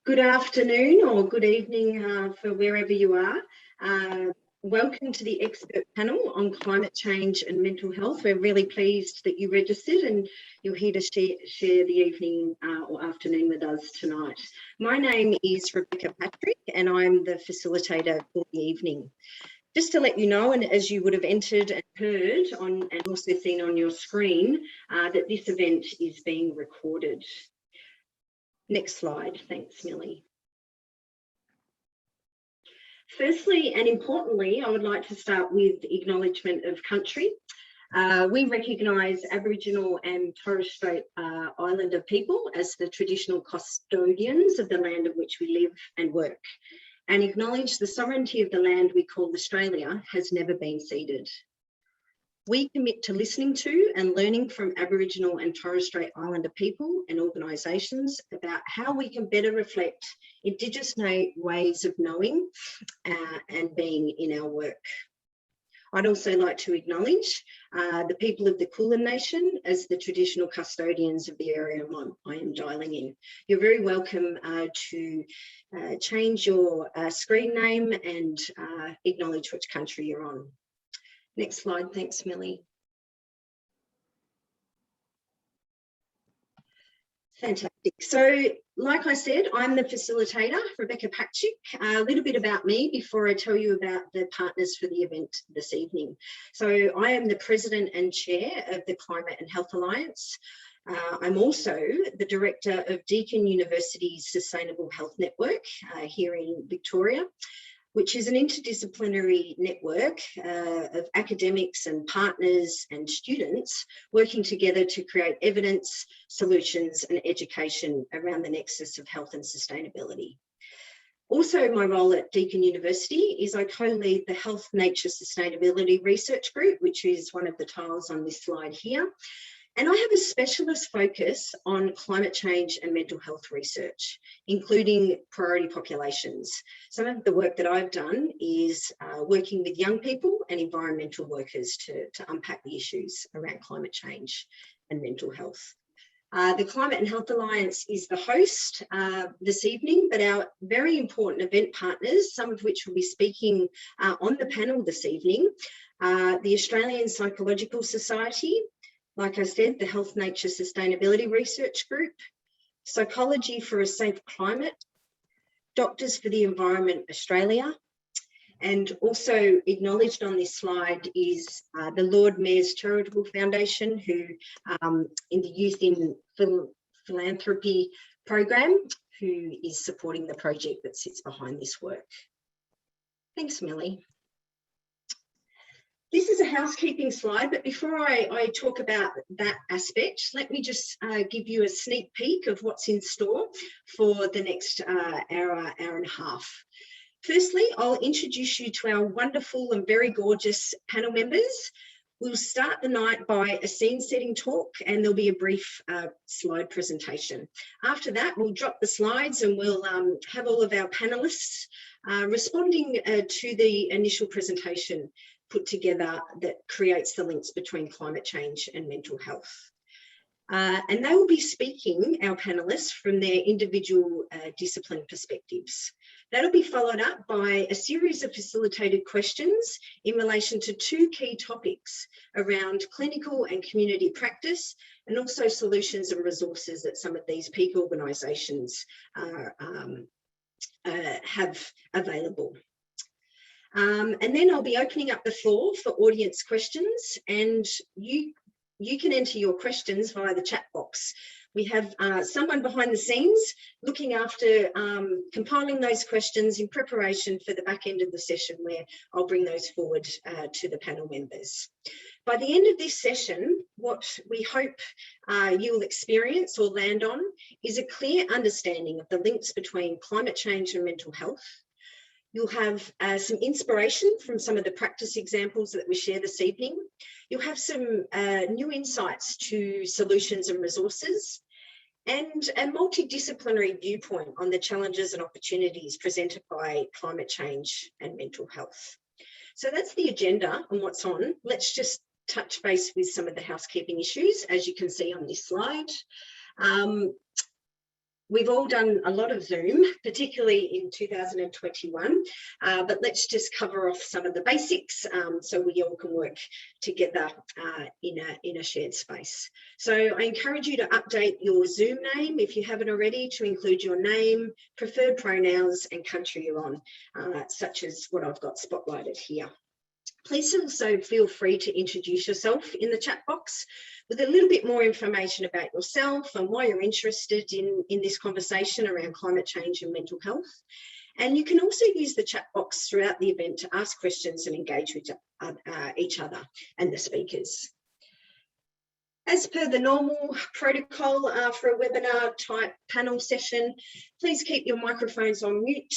Good afternoon or good evening for wherever you are. Welcome to the expert panel on climate change and mental health. We're really pleased that you registered and you're here to share the evening or afternoon with us tonight. My name is Rebecca Patrick and I'm the facilitator for the evening. Just to let you know, and as you would have entered and heard on and also seen on your screen, that this event is being recorded. Next slide, thanks Millie. Firstly and importantly, I would like to start with acknowledgement of country. We recognise Aboriginal and Torres Strait Islander people as the traditional custodians of the land on which we live and work, and acknowledge the sovereignty of the land we call Australia has never been ceded. We commit to listening to and learning from Aboriginal and Torres Strait Islander people and organisations about how we can better reflect Indigenous ways of knowing and being in our work. I'd also like to acknowledge the people of the Kulin Nation as the traditional custodians of the area I am dialing in. You're very welcome to change your screen name and acknowledge which country you're on. Next slide, thanks Millie. Fantastic. So, like I said, I'm the facilitator, Rebecca Patrick. A little bit about me before I tell you about the partners for the event this evening. So, I am the President and Chair of the Climate and Health Alliance. I'm also the Director of Deakin University's Sustainable Health Network here in Victoria, which is an interdisciplinary network of academics and partners and students working together to create evidence, solutions and education around the nexus of health and sustainability. Also, my role at Deakin University is I co-lead the Health Nature Sustainability Research Group, which is one of the tiles on this slide here. And I have a specialist focus on climate change and mental health research, including priority populations. Some of the work that I've done is working with young people and environmental workers to unpack the issues around climate change and mental health. The Climate and Health Alliance is the host this evening, but our very important event partners, some of which will be speaking on the panel this evening, the Australian Psychological Society, like I said, the Health Nature Sustainability Research Group, Psychology for a Safe Climate, Doctors for the Environment Australia, and also acknowledged on this slide is the Lord Mayor's Charitable Foundation, who in the Youth in Philanthropy program, who is supporting the project that sits behind this work. Thanks, Millie. This is a housekeeping slide, but before I talk about that aspect, let me just give you a sneak peek of what's in store for the next hour and a half. Firstly, I'll introduce you to our wonderful and very gorgeous panel members. We'll start the night by a scene-setting talk and there'll be a brief slide presentation. After that, we'll drop the slides and we'll have all of our panellists responding to the initial presentation put together that creates the links between climate change and mental health. And they will be speaking, our panellists, from their individual discipline perspectives. That'll be followed up by a series of facilitated questions in relation to two key topics around clinical and community practice, and also solutions and resources that some of these peak organisations have available. And then I'll be opening up the floor for audience questions, and you can enter your questions via the chat box. We have someone behind the scenes looking after compiling those questions in preparation for the back end of the session, where I'll bring those forward to the panel members. By the end of this session, what we hope you'll experience or land on is a clear understanding of the links between climate change and mental health. You'll have some inspiration from some of the practice examples that we share this evening. You'll have some new insights to solutions and resources, and a multidisciplinary viewpoint on the challenges and opportunities presented by climate change and mental health. So that's the agenda and what's on. Let's just touch base with some of the housekeeping issues, as you can see on this slide. we've all done a lot of Zoom, particularly in 2021, but let's just cover off some of the basics so we all can work together in a shared space. So I encourage you to update your Zoom name if you haven't already, to include your name, preferred pronouns and country you're on, such as what I've got spotlighted here. Please also feel free to introduce yourself in the chat box with a little bit more information about yourself and why you're interested in this conversation around climate change and mental health. And you can also use the chat box throughout the event to ask questions and engage with each other and the speakers. As per the normal protocol for a webinar type panel session, please keep your microphones on mute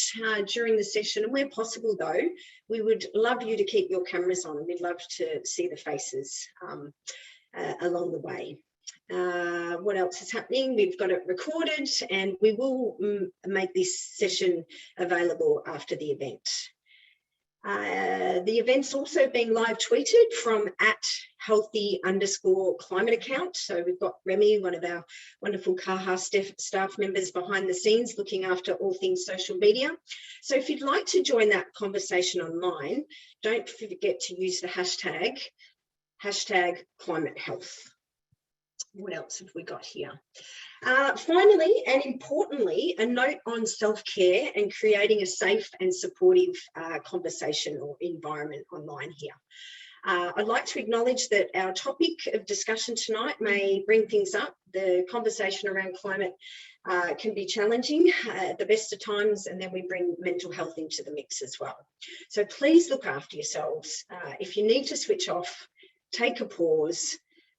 during the session. And where possible though, we would love you to keep your cameras on. We'd love to see the faces along the way. What else is happening? We've got it recorded and we will make this session available after the event. The event's also being live tweeted from @healthy_climate account. So we've got Remy, one of our wonderful CAHA staff members behind the scenes looking after all things social media. So if you'd like to join that conversation online, don't forget to use the hashtag climate health. What else have we got here? Finally, and importantly, a note on self-care and creating a safe and supportive conversation or environment online here. I'd like to acknowledge that our topic of discussion tonight may bring things up. The conversation around climate can be challenging at the best of times, and then we bring mental health into the mix as well. So please look after yourselves. If you need to switch off, take a pause,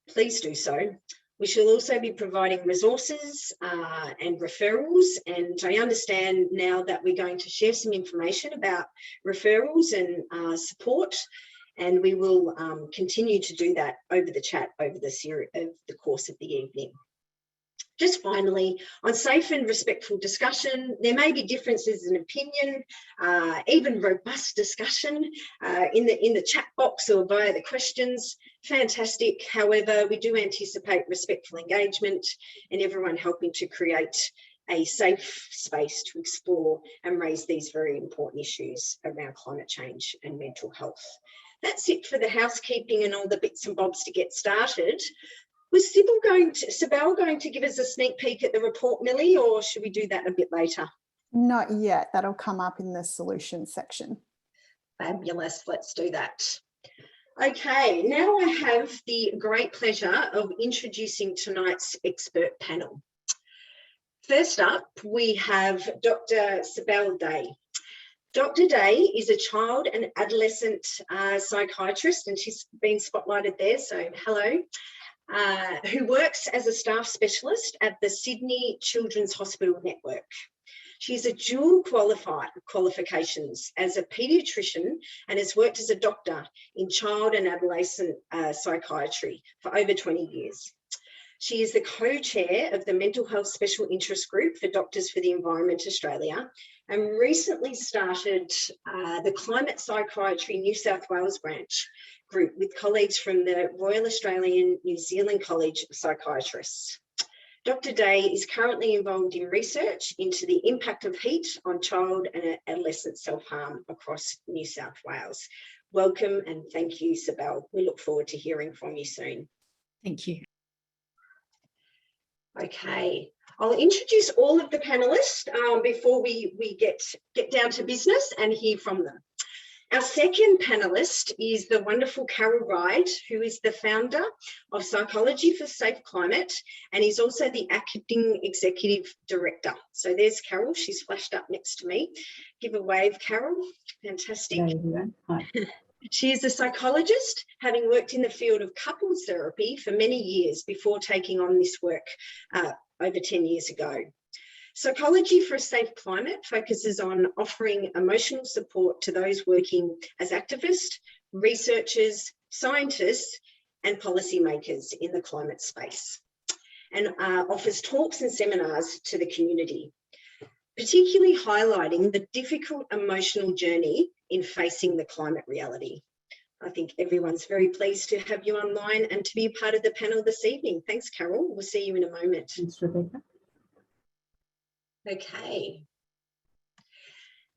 please do so. We shall also be providing resources and referrals, and I understand now that we're going to share some information about referrals and support, and we will continue to do that over the chat over the course of the evening. Just finally, on safe and respectful discussion, there may be differences in opinion, even robust discussion in the chat box or via the questions. Fantastic. However, we do anticipate respectful engagement and everyone helping to create a safe space to explore and raise these very important issues around climate change and mental health. That's it for the housekeeping and all the bits and bobs to get started. Was Cybele going to give us a sneak peek at the report, Millie, or should we do that a bit later? Not yet. That'll come up in the solutions section. Fabulous. Let's do that. Okay, now I have the great pleasure of introducing tonight's expert panel. First up, we have Dr. Cybele Day. Dr. Day is a child and adolescent psychiatrist, and she's been spotlighted there, so hello. Who works as a staff specialist at the Sydney Children's Hospital Network. She's a dual qualifications as a paediatrician and has worked as a doctor in child and adolescent psychiatry for over 20 years. She is the co-chair of the Mental Health Special Interest Group for Doctors for the Environment Australia and recently started the Climate Psychiatry New South Wales branch group with colleagues from the Royal Australian New Zealand College of Psychiatrists. Dr. Day is currently involved in research into the impact of heat on child and adolescent self-harm across New South Wales. Welcome and thank you, Cybele. We look forward to hearing from you soon. Thank you. Okay, I'll introduce all of the panellists before we get down to business and hear from them. Our second panellist is the wonderful Carol Ride, who is the founder of Psychology for Safe Climate, and he's also the acting executive director. So there's Carol, she's flashed up next to me. Give a wave, Carol. Fantastic. Hello, everyone. Hi. She is a psychologist, having worked in the field of couples therapy for many years before taking on this work over 10 years ago. Psychology for a Safe Climate focuses on offering emotional support to those working as activists, researchers, scientists, and policymakers in the climate space, and offers talks and seminars to the community, particularly highlighting the difficult emotional journey in facing the climate reality. I think everyone's very pleased to have you online and to be a part of the panel this evening. Thanks, Carol. We'll see you in a moment. Thanks, Rebecca. Okay.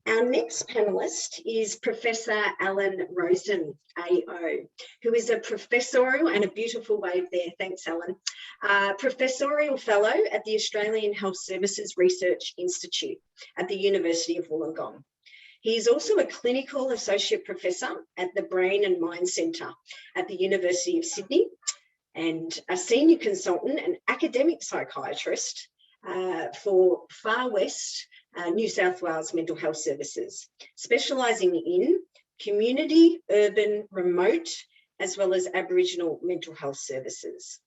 Our next panellist is Professor Alan Rosen, AO, who is a professorial, and a beautiful wave there, thanks Alan, professorial fellow at the Australian Health Services Research Institute at the University of Wollongong. He is also a clinical associate professor at the Brain and Mind Centre at the University of Sydney, and a senior consultant and academic psychiatrist for Far West New South Wales Mental Health Services, specialising in community, urban, remote, as well as Aboriginal mental health services.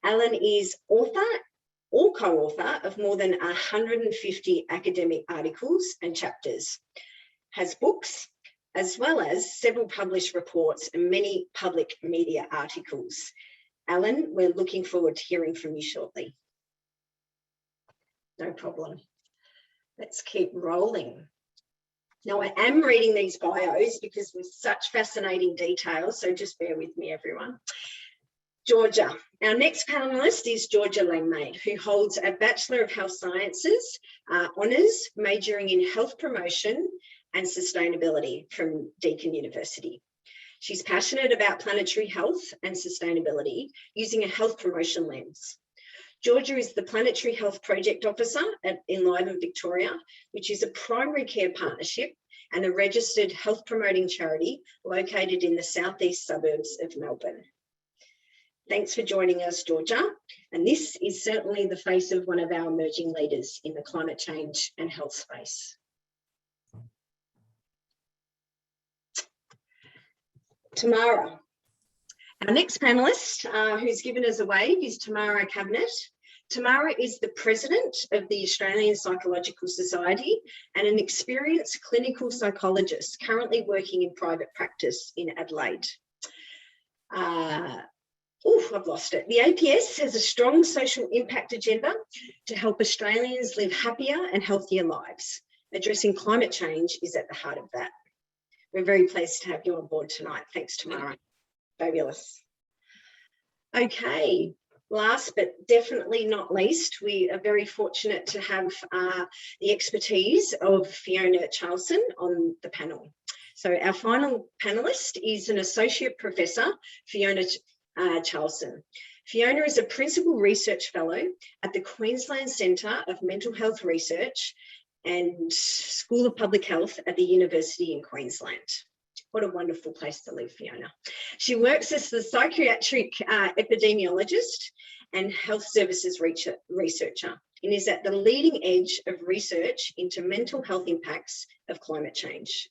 Alan is author or co-author of more than 150 academic articles and chapters, has books, as well as several published reports and many public media articles. Alan, we're looking forward to hearing from you shortly. No problem. Let's keep rolling. Now, I am reading these bios because with such fascinating details, so just bear with me, everyone. Georgia. Our next panellist is Georgia Langmaid, who holds a Bachelor of Health Sciences honours, majoring in health promotion and sustainability from Deakin University. She's passionate about planetary health and sustainability using a health promotion lens. Georgia is the Planetary Health Project Officer at Enliven, Victoria, which is a primary care partnership and a registered health promoting charity located in the southeast suburbs of Melbourne. Thanks for joining us, Georgia. And this is certainly the face of one of our emerging leaders in the climate change and health space. Tamara. Our next panellist who's given us a wave is Tamara Cavenett. Tamara is the President of the Australian Psychological Society and an experienced clinical psychologist currently working in private practice in Adelaide. I've lost it. The APS has a strong social impact agenda to help Australians live happier and healthier lives. Addressing climate change is at the heart of that. We're very pleased to have you on board tonight. Thanks, Tamara. Fabulous. Okay, last but definitely not least, we are very fortunate to have the expertise of Fiona Charlson on the panel. So our final panellist is an Associate Professor, Fiona Charlson. Fiona is a Principal Research Fellow at the Queensland Centre of Mental Health Research and School of Public Health at the University in Queensland. What a wonderful place to live, Fiona. She works as the psychiatric epidemiologist and health services researcher and is at the leading edge of research into mental health impacts of climate change.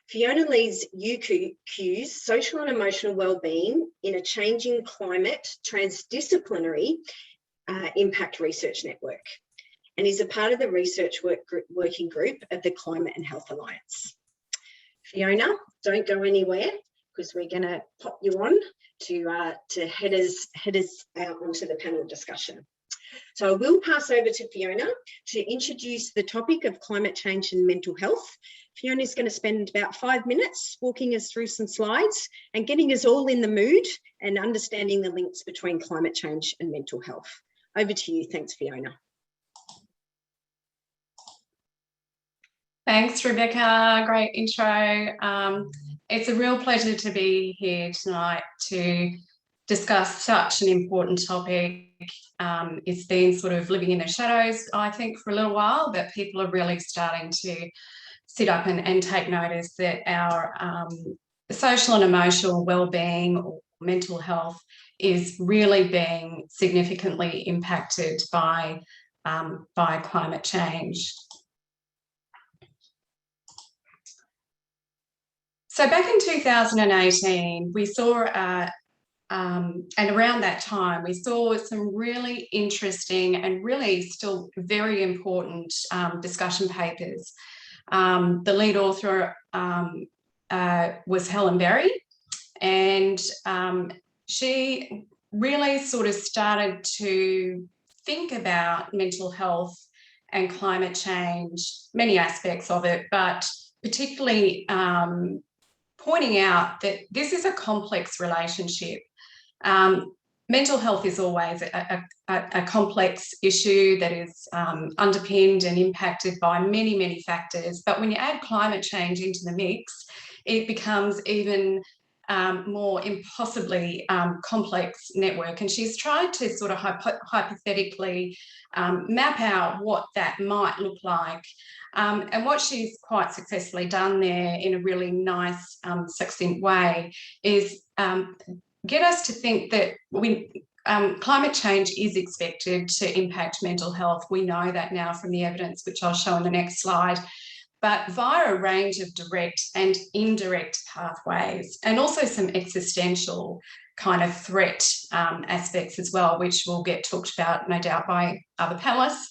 Fiona leads UQ's social and emotional wellbeing in a changing climate transdisciplinary impact research network and is a part of the research working group of the Climate and Health Alliance. Fiona, don't go anywhere because we're going to pop you on to head us out onto the panel discussion. So I will pass over to Fiona to introduce the topic of climate change and mental health. Fiona is going to spend about 5 minutes walking us through some slides and getting us all in the mood and understanding the links between climate change and mental health. Over to you. Thanks, Fiona. Thanks, Rebecca. Great intro. It's a real pleasure to be here tonight to discuss such an important topic. It's been sort of living in the shadows, I think, for a little while, but people are really starting to sit up and take notice that our social and emotional well-being or mental health is really being significantly impacted by climate change. So back in 2018, we saw, and around that time, we saw some really interesting and really still very important discussion papers. The lead author was Helen Berry, and she really sort of started to think about mental health and climate change, many aspects of it, but particularly pointing out that this is a complex relationship. mental health is always a complex issue that is underpinned and impacted by many, many factors. But when you add climate change into the mix, it becomes even more impossibly complex network. And she's tried to sort of hypothetically map out what that might look like. And what she's quite successfully done there in a really nice, succinct way is get us to think that climate change is expected to impact mental health. We know that now from the evidence, which I'll show in the next slide, but via a range of direct and indirect pathways, and also some existential kind of threat aspects as well, which will get talked about, no doubt, by other panelists.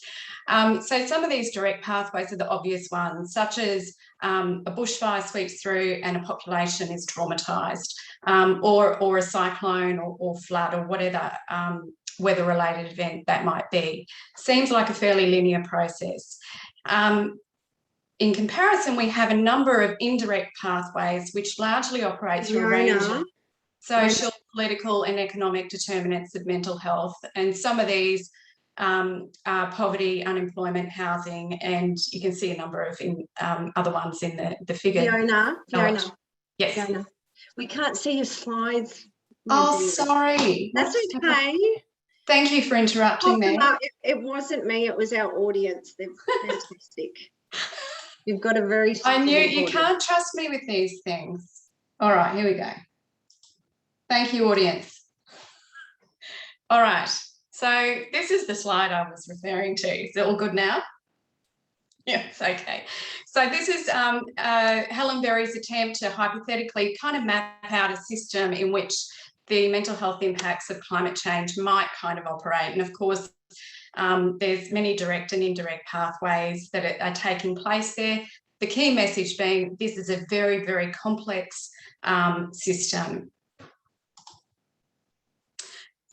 So some of these direct pathways are the obvious ones, such as a bushfire sweeps through and a population is traumatised, or a cyclone or flood or whatever weather-related event that might be. Seems like a fairly linear process. In comparison, we have a number of indirect pathways which largely operate through a range of social, political and economic determinants of mental health. And some of these are poverty, unemployment, housing, and you can see a number of other ones in the figure. Fiona. Yes. Fiona, we can't see your slides. Oh, sorry. That's okay. Thank you for interrupting me. It wasn't me, it was our audience. They're fantastic. You've got a very... I knew you can't trust me with these things. All right, here we go. Thank you, audience. All right, so this is the slide I was referring to. Is it all good now? Yes, okay. So this is Helen Berry's attempt to hypothetically kind of map out a system in which the mental health impacts of climate change might kind of operate. And of course, there's many direct and indirect pathways that are taking place there. The key message being this is a very, very complex system.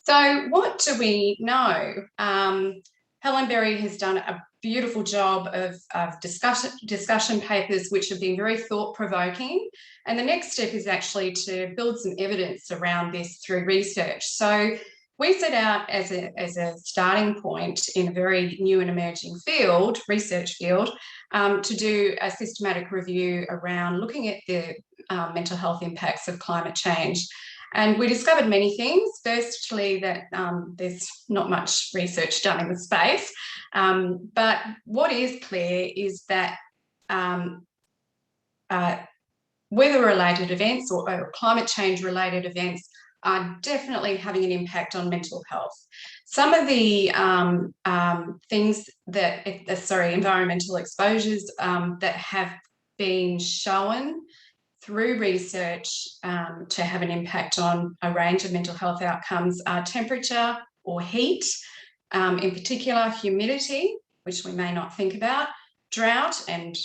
So what do we know? Helen Berry has done a beautiful job of discussion papers which have been very thought-provoking. And the next step is actually to build some evidence around this through research. So we set out as a starting point in a very new and emerging field, research field, to do a systematic review around looking at the mental health impacts of climate change. And we discovered many things. Firstly, that there's not much research done in the space. But what is clear is that weather-related events or climate change-related events are definitely having an impact on mental health. Some of the things that, environmental exposures that have been shown through research to have an impact on a range of mental health outcomes are temperature or heat, in particular humidity, which we may not think about, drought and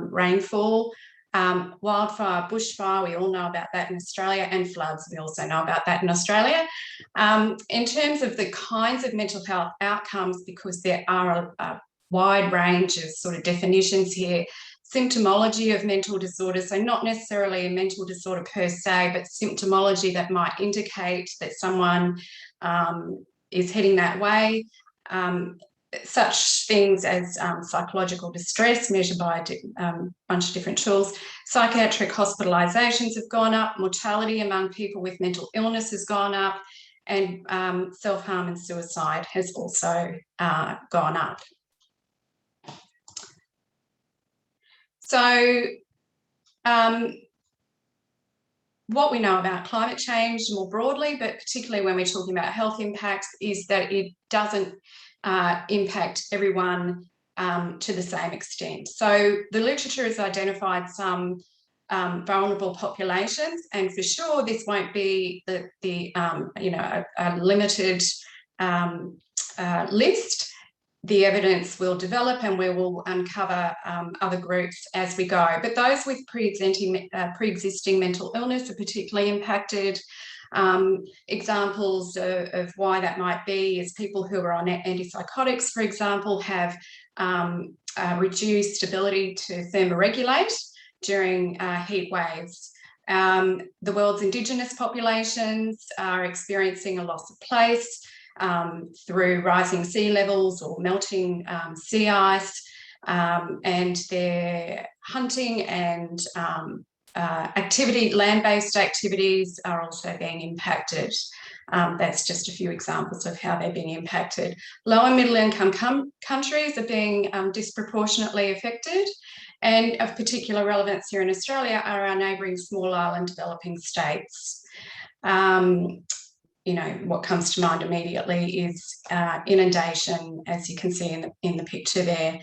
rainfall, wildfire, bushfire, we all know about that in Australia, and floods, we also know about that in Australia. In terms of the kinds of mental health outcomes, because there are a wide range of sort of definitions here, symptomology of mental disorders, so not necessarily a mental disorder per se, but symptomology that might indicate that someone is heading that way. Such things as psychological distress measured by a bunch of different tools. Psychiatric hospitalisations have gone up, mortality among people with mental illness has gone up, and self-harm and suicide has also gone up. So what we know about climate change more broadly, but particularly when we're talking about health impacts, is that it doesn't impact everyone to the same extent. So the literature has identified some vulnerable populations, and for sure this won't be a limited list. The evidence will develop and we will uncover other groups as we go. But those with pre-existing mental illness are particularly impacted. Examples of why that might be is people who are on antipsychotics, for example, have reduced ability to thermoregulate during heat waves. The world's Indigenous populations are experiencing a loss of place through rising sea levels or melting sea ice, and their hunting and land-based activities are also being impacted. That's just a few examples of how they're being impacted. Low and middle income countries are being disproportionately affected, and of particular relevance here in Australia are our neighbouring small island developing states. You know, what comes to mind immediately is inundation, as you can see in the picture there.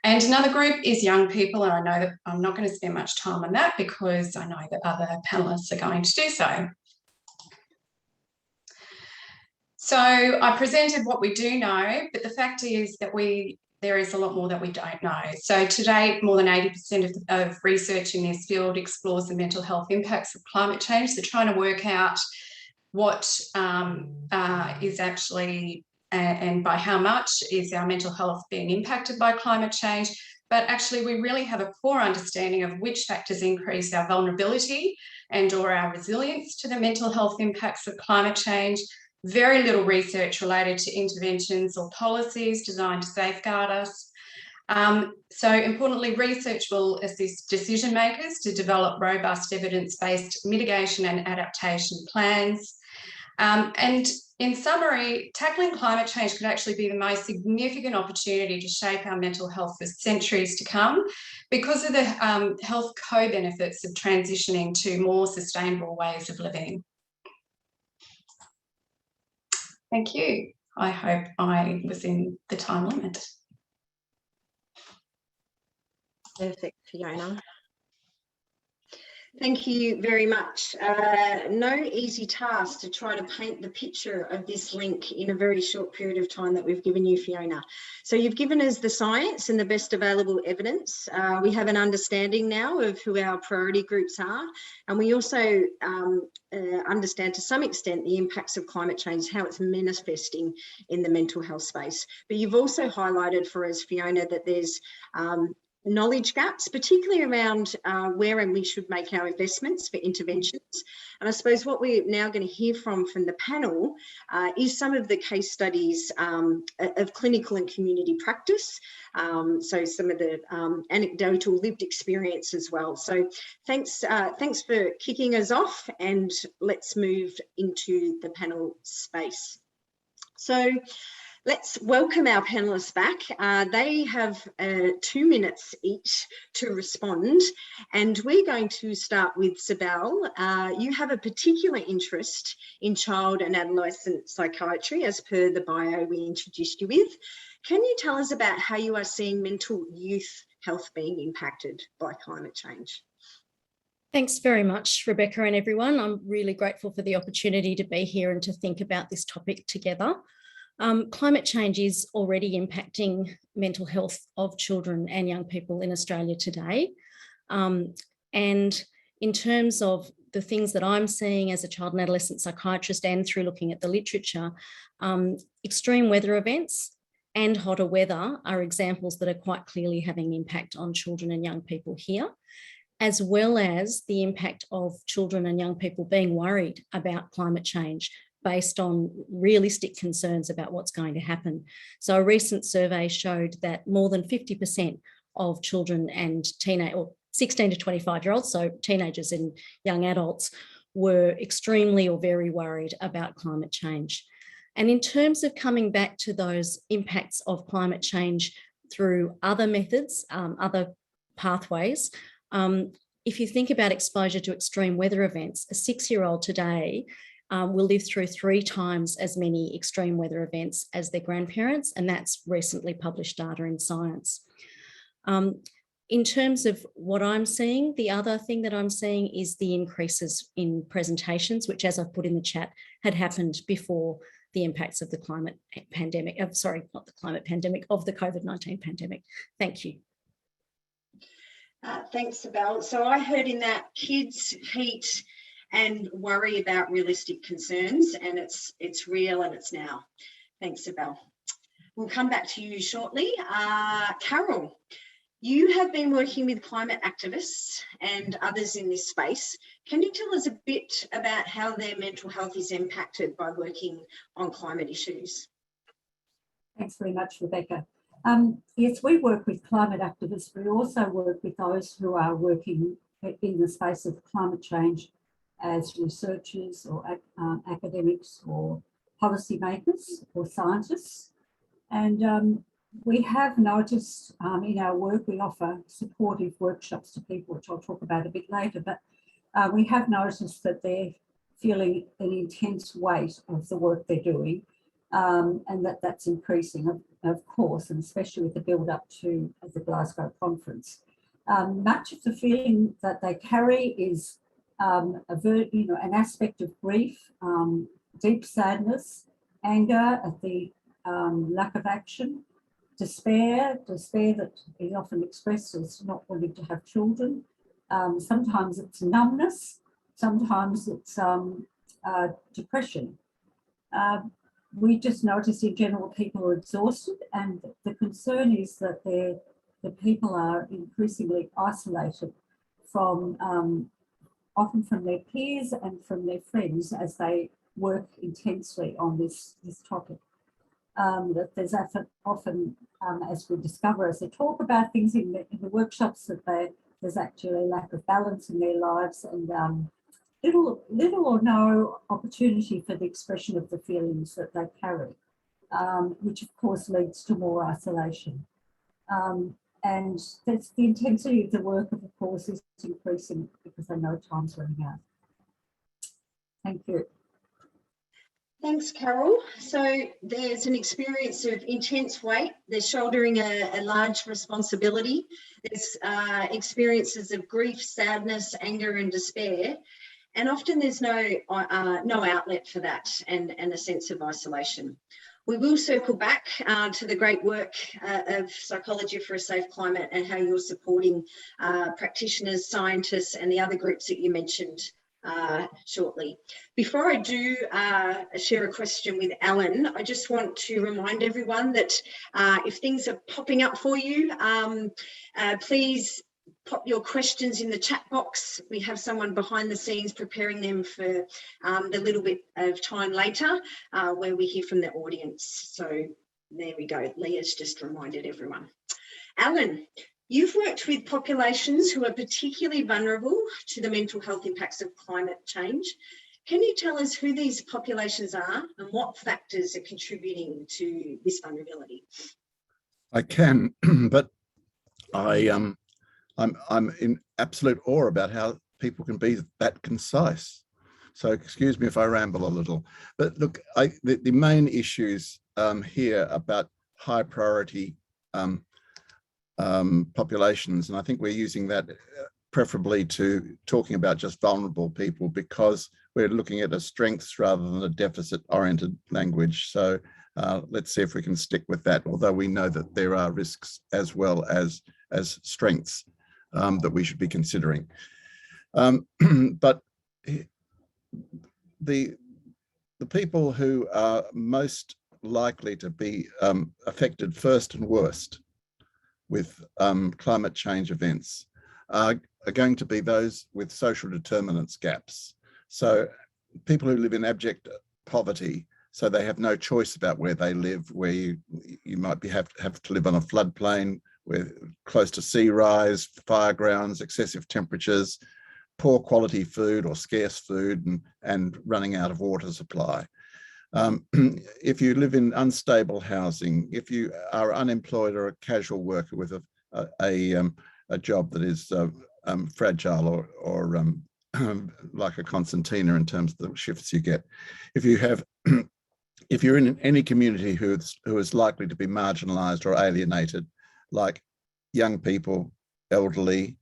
And another group is young people, and I know that I'm not going to spend much time on that because I know that other panellists are going to do so. So I presented what we do know, but the fact is that there is a lot more that we don't know. So to date, more than 80% of research in this field explores the mental health impacts of climate change. They're trying to work out what is actually, and by how much is our mental health being impacted by climate change. But actually, we really have a poor understanding of which factors increase our vulnerability and or our resilience to the mental health impacts of climate change. Very little research related to interventions or policies designed to safeguard us. So importantly, research will assist decision makers to develop robust evidence-based mitigation and adaptation plans. And in summary, tackling climate change could actually be the most significant opportunity to shape our mental health for centuries to come because of the health co-benefits of transitioning to more sustainable ways of living. Thank you. I hope I was in the time limit. Perfect, Fiona. Thank you very much. No easy task to try to paint the picture of this link in a very short period of time that we've given you, Fiona. So you've given us the science and the best available evidence. We have an understanding now of who our priority groups are, and we also understand to some extent the impacts of climate change, how it's manifesting in the mental health space. But you've also highlighted for us, Fiona, that there's knowledge gaps, particularly around where and we should make our investments for interventions. And I suppose what we're now going to hear from the panel is some of the case studies of clinical and community practice. So some of the anecdotal lived experience as well. So thanks for kicking us off, and let's move into the panel space. So let's welcome our panellists back. They have 2 minutes each to respond, and we're going to start with Cybele. You have a particular interest in child and adolescent psychiatry, as per the bio we introduced you with. Can you tell us about how you are seeing mental youth health being impacted by climate change? Thanks very much, Rebecca and everyone. I'm really grateful for the opportunity to be here and to think about this topic together. Climate change is already impacting mental health of children and young people in Australia today. And in terms of the things that I'm seeing as a child and adolescent psychiatrist and through looking at the literature, extreme weather events and hotter weather are examples that are quite clearly having impact on children and young people here, as well as the impact of children and young people being worried about climate change based on realistic concerns about what's going to happen. So a recent survey showed that more than 50% of children and or 16 to 25-year-olds, so teenagers and young adults, were extremely or very worried about climate change. And in terms of coming back to those impacts of climate change through other methods, other pathways, if you think about exposure to extreme weather events, a 6-year-old today will live through 3 times as many extreme weather events as their grandparents, and that's recently published data in Science. In terms of what I'm seeing, the other thing that I'm seeing is the increases in presentations, which, as I've put in the chat, had happened before the impacts of the climate pandemic, sorry, not the climate pandemic, of the COVID-19 pandemic. Thank you. Thanks, Cybele. So I heard in that kids, heat, and worry about realistic concerns, and it's real and it's now. Thanks, Cybele. We'll come back to you shortly. Carol, You have been working with climate activists and others in this space. Can you tell us a bit about how their mental health is impacted by working on climate issues? Thanks very much, Rebecca. Yes, we work with climate activists. We also work with those who are working in the space of climate change as researchers or academics or policymakers or scientists. And we have noticed in our work, we offer supportive workshops to people, which I'll talk about a bit later, but we have noticed that they're feeling an intense weight of the work they're doing, and that's increasing, of course, and especially with the build up to the Glasgow conference. Much of the feeling that they carry is an aspect of grief, deep sadness, anger at the lack of action, despair that is often expressed as not wanting to have children. Sometimes it's numbness, sometimes it's depression. We just notice in general people are exhausted, and the concern is that the people are increasingly isolated from often from their peers and from their friends as they work intensely on this topic. That there's often, as we discover as they talk about things in the workshops, that there's actually a lack of balance in their lives, and little or no opportunity for the expression of the feelings that they carry, which of course leads to more isolation. And that's the intensity of the work, of course, is increasing because they know time's running out. Thank you. Thanks, Carol. So there's an experience of intense weight. They're shouldering a large responsibility. There's experiences of grief, sadness, anger, and despair. And often there's no outlet for that, and a sense of isolation. We will circle back to the great work of Psychology for a Safe Climate and how you're supporting practitioners, scientists, and the other groups that you mentioned shortly. Before I do share a question with Alan, I just want to remind everyone that if things are popping up for you, please pop your questions in the chat box. We have someone behind the scenes preparing them for the little bit of time later where we hear from the audience. So there we go. Leah's just reminded everyone. Alan, you've worked with populations who are particularly vulnerable to the mental health impacts of climate change. Can you tell us who these populations are and what factors are contributing to this vulnerability? I can, but I'm in absolute awe about how people can be that concise. So excuse me if I ramble a little. But look, the main issues here about high priority populations, and I think we're using that preferably to talking about just vulnerable people because we're looking at a strengths rather than a deficit-oriented language. So let's see if we can stick with that, although we know that there are risks as well as strengths that we should be considering. But the people who are most likely to be affected first and worst with climate change events are going to be those with social determinants gaps. So people who live in abject poverty, so they have no choice about where they live, where you might have to live on a floodplain, where close to sea rise, fire grounds, excessive temperatures, poor quality food or scarce food, and running out of water supply. If you live in unstable housing, if you are unemployed or a casual worker with a job that is fragile or like a concertina in terms of the shifts you get, if you're in any community who is likely to be marginalised or alienated, like young people, elderly,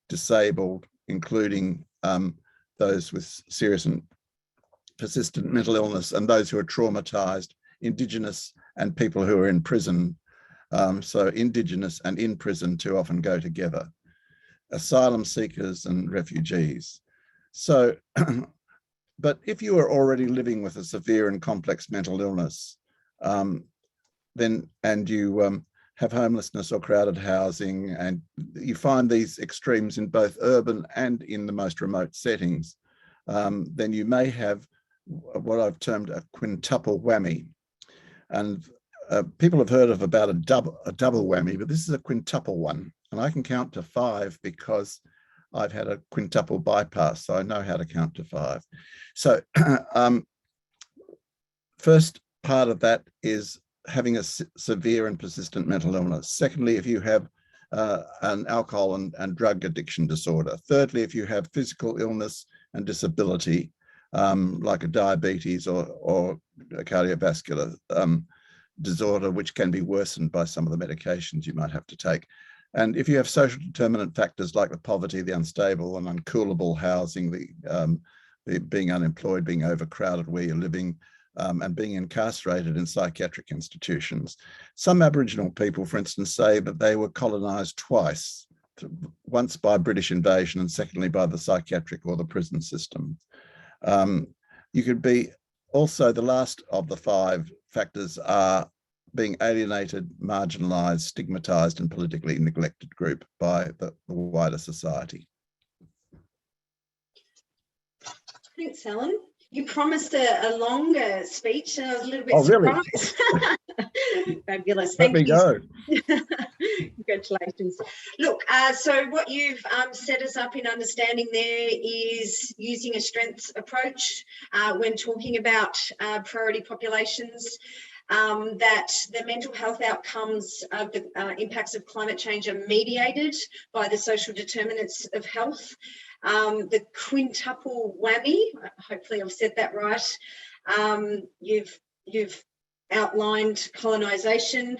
disabled, including those with serious and persistent mental illness, and those who are traumatised, Indigenous, and people who are in prison. So Indigenous and in prison too often go together. Asylum seekers and refugees. So, but if you are already living with a severe and complex mental illness, then and you have homelessness or crowded housing, and you find these extremes in both urban and in the most remote settings, then you may have what I've termed a quintuple whammy. And people have heard of about a double whammy, but this is a quintuple one. And I can count to 5 because I've had a quintuple bypass, so I know how to count to 5. So first part of that is having a severe and persistent mental illness. Secondly, if you have an alcohol and drug addiction disorder. Thirdly, if you have physical illness and disability, like a diabetes or a cardiovascular disorder, which can be worsened by some of the medications you might have to take. And if you have social determinant factors like the poverty, the unstable and uncoolable housing, the being unemployed, being overcrowded where you're living, and being incarcerated in psychiatric institutions. Some Aboriginal people, for instance, say that they were colonised twice, once by British invasion and secondly by the psychiatric or the prison system. You could be also, the last of the 5 factors are being alienated, marginalised, stigmatised and politically neglected group by the wider society. Thanks, Alan. You promised a longer speech and I was a little bit surprised. Really? Fabulous. Thank you. Congratulations. Look, so what you've set us up in understanding there is using a strengths approach when talking about priority populations, that the mental health outcomes of the impacts of climate change are mediated by the social determinants of health. The quintuple whammy, hopefully I've said that right. You've outlined colonisation,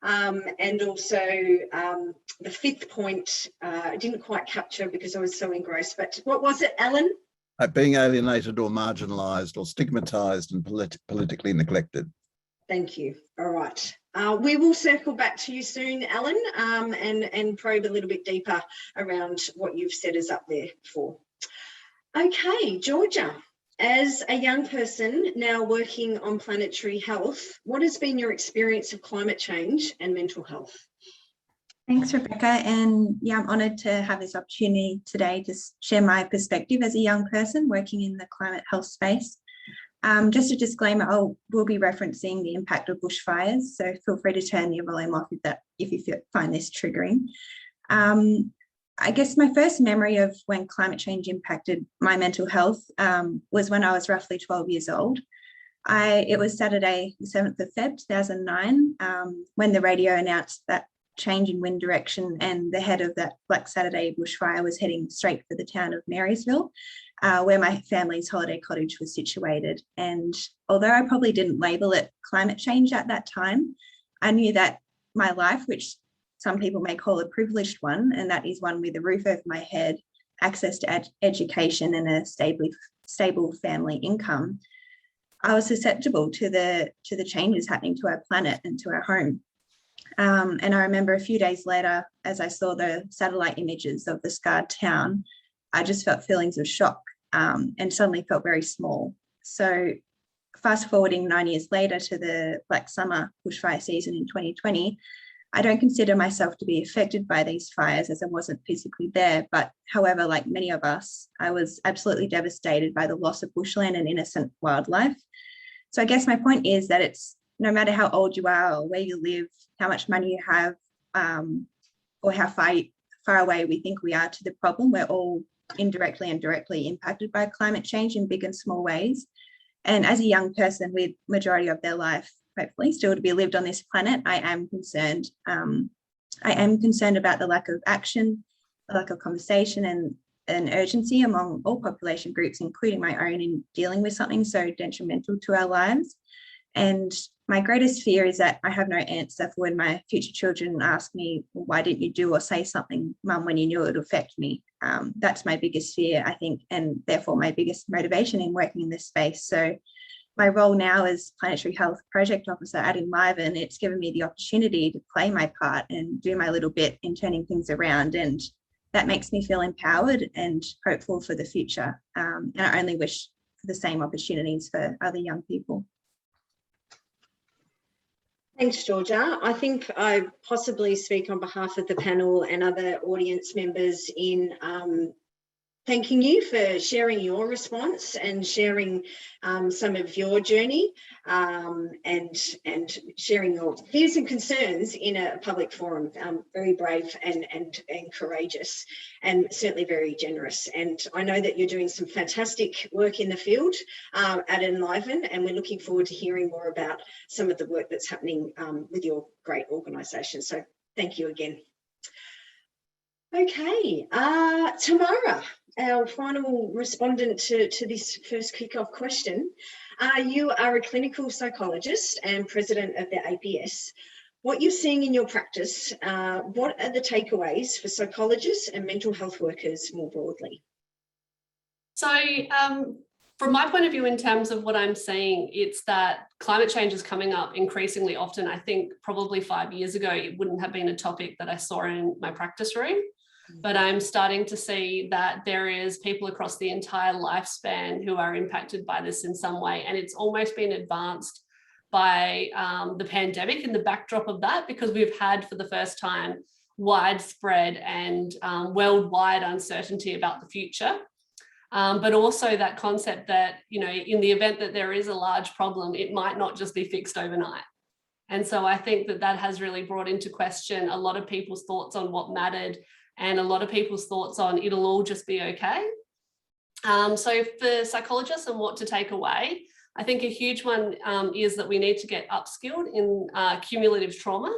and also the 5th point I didn't quite capture because I was so engrossed, but what was it, Alan? Being alienated or marginalised or stigmatised and politically neglected. Thank you. All right. We will circle back to you soon, Alan, and probe a little bit deeper around what you've set us up there for. Okay, Georgia, as a young person now working on Planetary Health, what has been your experience of climate change and mental health? Thanks, Rebecca. And yeah, I'm honoured to have this opportunity today to share my perspective as a young person working in the climate health space. Just a disclaimer, we'll be referencing the impact of bushfires, so feel free to turn your volume off if you find this triggering. I guess my first memory of when climate change impacted my mental health was when I was roughly 12 years old. It was Saturday, the 7th of Feb 2009, when the radio announced that change in wind direction, and the head of that Black Saturday bushfire was heading straight for the town of Marysville, where my family's holiday cottage was situated. And although I probably didn't label it climate change at that time, I knew that my life, which some people may call a privileged one, and that is one with a roof over my head, access to education and a stable family income, I was susceptible to the changes happening to our planet and to our home. And I remember a few days later, as I saw the satellite images of the scarred town, I just felt feelings of shock and suddenly felt very small. So fast forwarding 9 years later to the Black Summer bushfire season in 2020, I don't consider myself to be affected by these fires as I wasn't physically there. But however, like many of us, I was absolutely devastated by the loss of bushland and innocent wildlife. So I guess my point is that it's no matter how old you are or where you live, how much money you have, or how far away we think we are to the problem, we're all indirectly and directly impacted by climate change in big and small ways. And as a young person with majority of their life, hopefully still to be lived on this planet, I am concerned. I am concerned about the lack of action, the lack of conversation and urgency among all population groups, including my own, in dealing with something so detrimental to our lives. And my greatest fear is that I have no answer for when my future children ask me, well, why didn't you do or say something, Mum, when you knew it would affect me? That's my biggest fear, I think, and therefore my biggest motivation in working in this space. So my role now as Planetary Health Project Officer at Enliven, it's given me the opportunity to play my part and do my little bit in turning things around. And that makes me feel empowered and hopeful for the future. And I only wish for the same opportunities for other young people. Thanks, Georgia. I think I possibly speak on behalf of the panel and other audience members in thanking you for sharing your response and sharing some of your journey and sharing your fears and concerns in a public forum. Very brave and courageous, and certainly very generous. And I know that you're doing some fantastic work in the field at Enliven, and we're looking forward to hearing more about some of the work that's happening with your great organisation. So thank you again. Okay, Tamara, our final respondent to this first kick-off question. You are a clinical psychologist and president of the APS. What you're seeing in your practice, what are the takeaways for psychologists and mental health workers more broadly? So from my point of view, in terms of what I'm seeing, it's that climate change is coming up increasingly often. I think probably 5 years ago, it wouldn't have been a topic that I saw in my practice room. But I'm starting to see that there is people across the entire lifespan who are impacted by this in some way. And it's almost been advanced by the pandemic in the backdrop of that, because we've had for the first time widespread and worldwide uncertainty about the future. But also that concept that, you know, in the event that there is a large problem, it might not just be fixed overnight. And so I think that that has really brought into question a lot of people's thoughts on what mattered, and a lot of people's thoughts on it'll all just be okay. So for psychologists and what to take away, I think a huge one is that we need to get upskilled in cumulative trauma,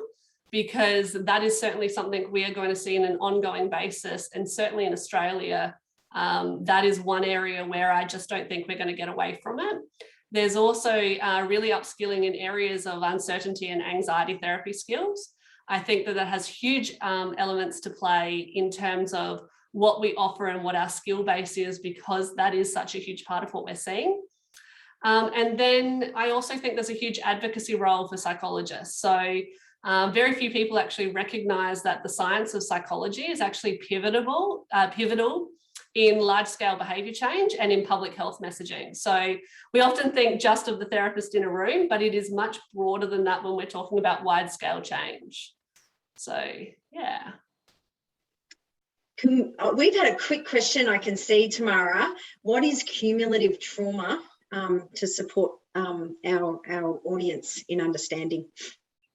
because that is certainly something we are going to see on an ongoing basis. And certainly in Australia, that is one area where I just don't think we're going to get away from it. There's also really upskilling in areas of uncertainty and anxiety therapy skills. I think that that has huge elements to play in terms of what we offer and what our skill base is, because that is such a huge part of what we're seeing. And then I also think there's a huge advocacy role for psychologists. So very few people actually recognise that the science of psychology is actually pivotal in large-scale behaviour change and in public health messaging. So we often think just of the therapist in a room, but it is much broader than that when we're talking about wide-scale change. So, yeah. We've had a quick question I can see, Tamara. What is cumulative trauma to support our audience in understanding?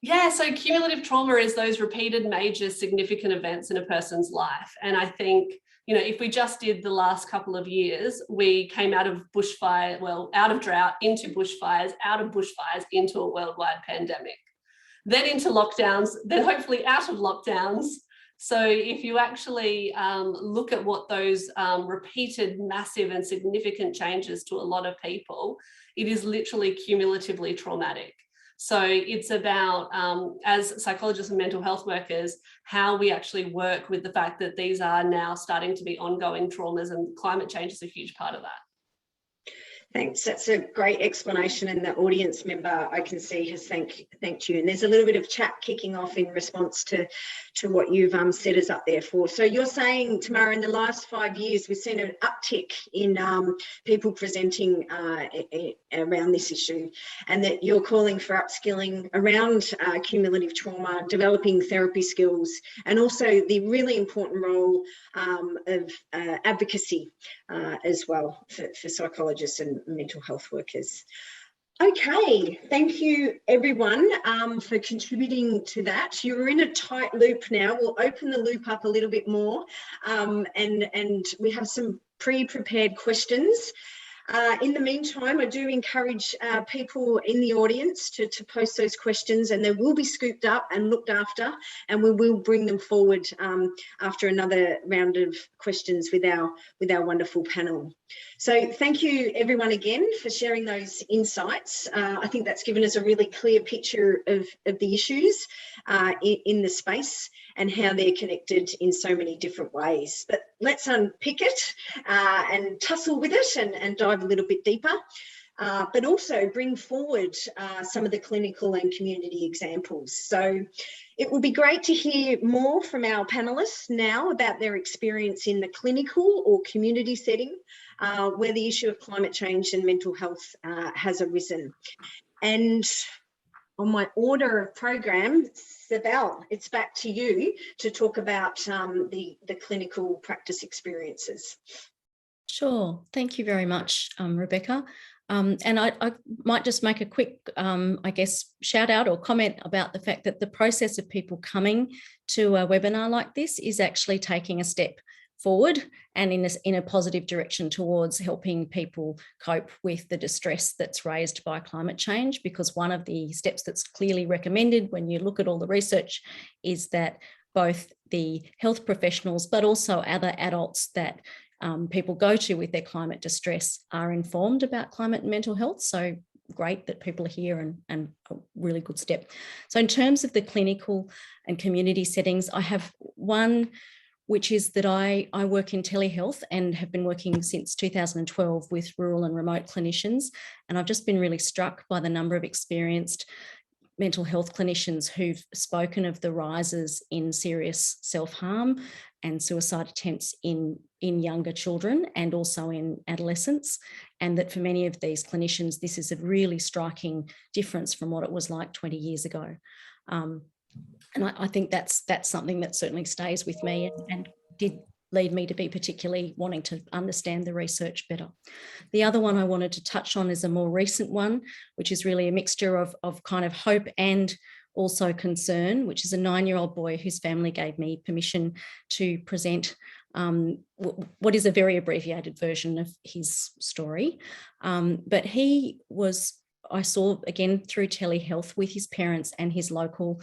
Yeah, so cumulative trauma is those repeated major significant events in a person's life. And I think, you know, if we just did the last couple of years, we came out of bushfire, well, out of drought into bushfires, out of bushfires into a worldwide pandemic, then into lockdowns, then hopefully out of lockdowns. So if you actually look at what those repeated massive and significant changes to a lot of people, it is literally cumulatively traumatic. So it's about, as psychologists and mental health workers, how we actually work with the fact that these are now starting to be ongoing traumas, and climate change is a huge part of that. Thanks. That's a great explanation, and the audience member I can see has thanked you. And there's a little bit of chat kicking off in response to what you've set us up there for. So you're saying, Tamara, in the last 5 years, we've seen an uptick in people presenting around this issue, and that you're calling for upskilling around cumulative trauma, developing therapy skills, and also the really important role of advocacy as well for psychologists and mental health workers. Okay, thank you everyone for contributing to that. You're in a tight loop now. We'll open the loop up a little bit more, and we have some pre-prepared questions. In the meantime, I do encourage people in the audience to post those questions, and they will be scooped up and looked after, and we will bring them forward after another round of questions with our wonderful panel. So thank you everyone again for sharing those insights. I think that's given us a really clear picture of the issues in the space and how they're connected in so many different ways. But let's unpick it and tussle with it and dive a little bit deeper, but also bring forward some of the clinical and community examples. So it will be great to hear more from our panellists now about their experience in the clinical or community setting where the issue of climate change and mental health has arisen. And on my order of program, Cybele, it's back to you to talk about the clinical practice experiences. Sure. Thank you very much, Rebecca. And I might just make a quick, I guess, shout out or comment about the fact that the process of people coming to a webinar like this is actually taking a step forward and in a positive direction towards helping people cope with the distress that's raised by climate change, because one of the steps that's clearly recommended when you look at all the research is that both the health professionals but also other adults that people go to with their climate distress are informed about climate and mental health. So great that people are here and a really good step. So in terms of the clinical and community settings, I have one, which is that I work in telehealth and have been working since 2012 with rural and remote clinicians. And I've just been really struck by the number of experienced mental health clinicians who've spoken of the rises in serious self-harm and suicide attempts in younger children and also in adolescents, and that for many of these clinicians, this is a really striking difference from what it was like 20 years ago. And I think that's something that certainly stays with me and did lead me to be particularly wanting to understand the research better. The other one I wanted to touch on is a more recent one, which is really a mixture of kind of hope and also concern, which is a 9-year-old boy whose family gave me permission to present what is a very abbreviated version of his story. But he was, I saw again through telehealth with his parents and his local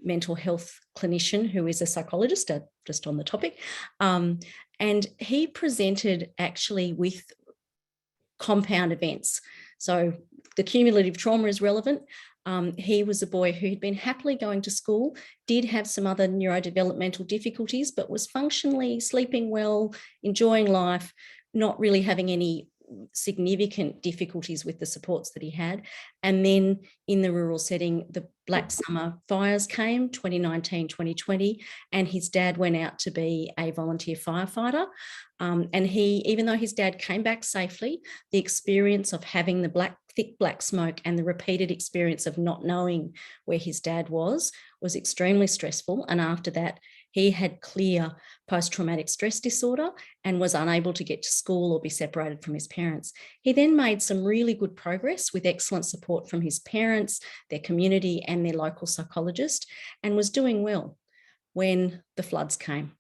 mental health clinician, who is a psychologist, just on the topic. And he presented actually with compound events. So the cumulative trauma is relevant. He was a boy who had been happily going to school, did have some other neurodevelopmental difficulties, but was functionally sleeping well, enjoying life, not really having any significant difficulties with the supports that he had. And then in the rural setting, the Black Summer fires came, 2019, 2020, and his dad went out to be a volunteer firefighter. And he, even though his dad came back safely, the experience of having the thick black smoke and the repeated experience of not knowing where his dad was extremely stressful. And after that, he had clear post-traumatic stress disorder and was unable to get to school or be separated from his parents. He then made some really good progress with excellent support from his parents, their community and their local psychologist, and was doing well when the floods came.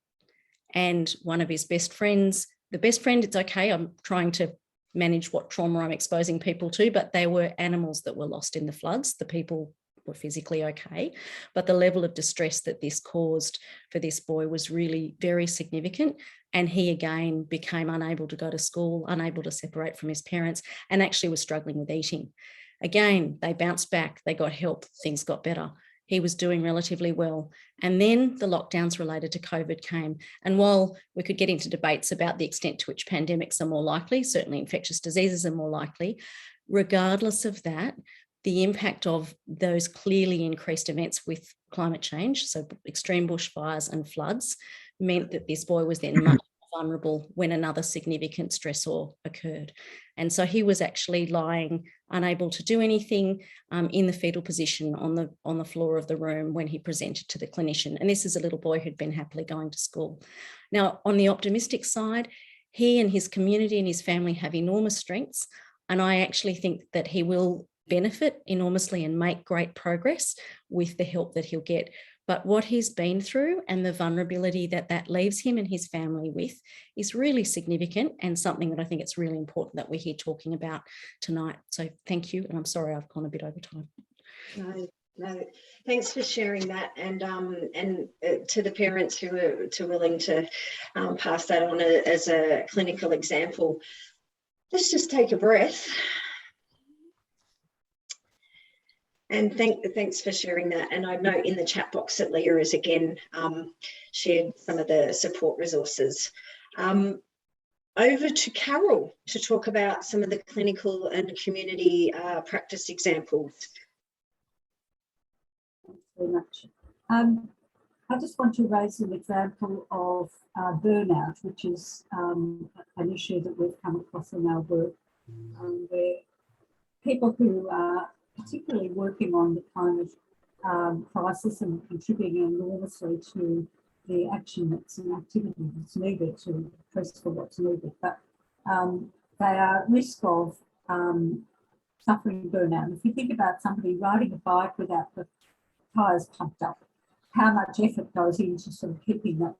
And one of his best friends, the best friend, it's okay, I'm trying to manage what trauma I'm exposing people to, but they were animals that were lost in the floods. The people were physically okay, but the level of distress that this caused for this boy was really very significant. And he again became unable to go to school, unable to separate from his parents, and actually was struggling with eating. Again, they bounced back, they got help, things got better. He was doing relatively well. And then the lockdowns related to COVID came. And while we could get into debates about the extent to which pandemics are more likely, certainly infectious diseases are more likely, regardless of that, the impact of those clearly increased events with climate change, so extreme bushfires and floods, meant that this boy was then much more vulnerable when another significant stressor occurred. And so he was actually lying, unable to do anything, in the fetal position on the floor of the room when he presented to the clinician. And this is a little boy who'd been happily going to school. Now, on the optimistic side, he and his community and his family have enormous strengths. And I actually think that he will benefit enormously and make great progress with the help that he'll get. But what he's been through and the vulnerability that leaves him and his family with is really significant and something that I think it's really important that we're here talking about tonight. So thank you. And I'm sorry I've gone a bit over time. No, thanks for sharing that, and to the parents who are willing to pass that on as a clinical example. Let's just take a breath. And thanks for sharing that. And I note in the chat box that Leah has again shared some of the support resources. Over to Carol to talk about some of the clinical and community practice examples. Thanks very much. I just want to raise an example of burnout, which is an issue that we've come across in our work, where people who are particularly working on the climate crisis and contributing enormously to the action that's an activity that's needed to press for what's needed. But they are at risk of suffering burnout. If you think about somebody riding a bike without the tyres pumped up, how much effort goes into sort of keeping that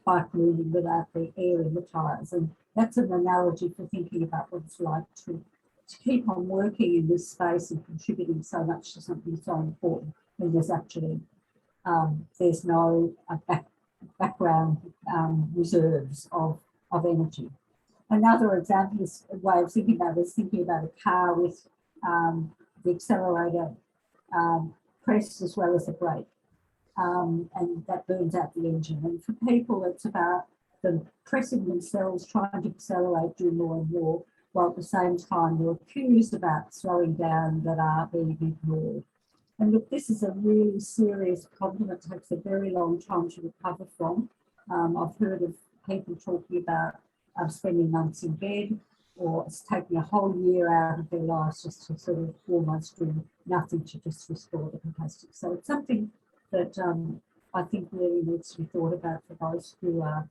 bike moving without the air in the tyres. And that's an analogy for thinking about what it's like to keep on working in this space and contributing so much to something so important when there's actually there's no background reserves of energy. Another example is a way of thinking about it is thinking about a car with the accelerator pressed as well as the brake. And that burns out the engine. And for people, it's about them pressing themselves, trying to accelerate, do more and more, while at the same time they're accused about slowing down that are being ignored. And look, this is a really serious problem. It takes a very long time to recover from. I've heard of people talking about spending months in bed, or it's taking a whole year out of their lives just to sort of almost do nothing to just restore the capacity. So it's something that I think really needs to be thought about for those who are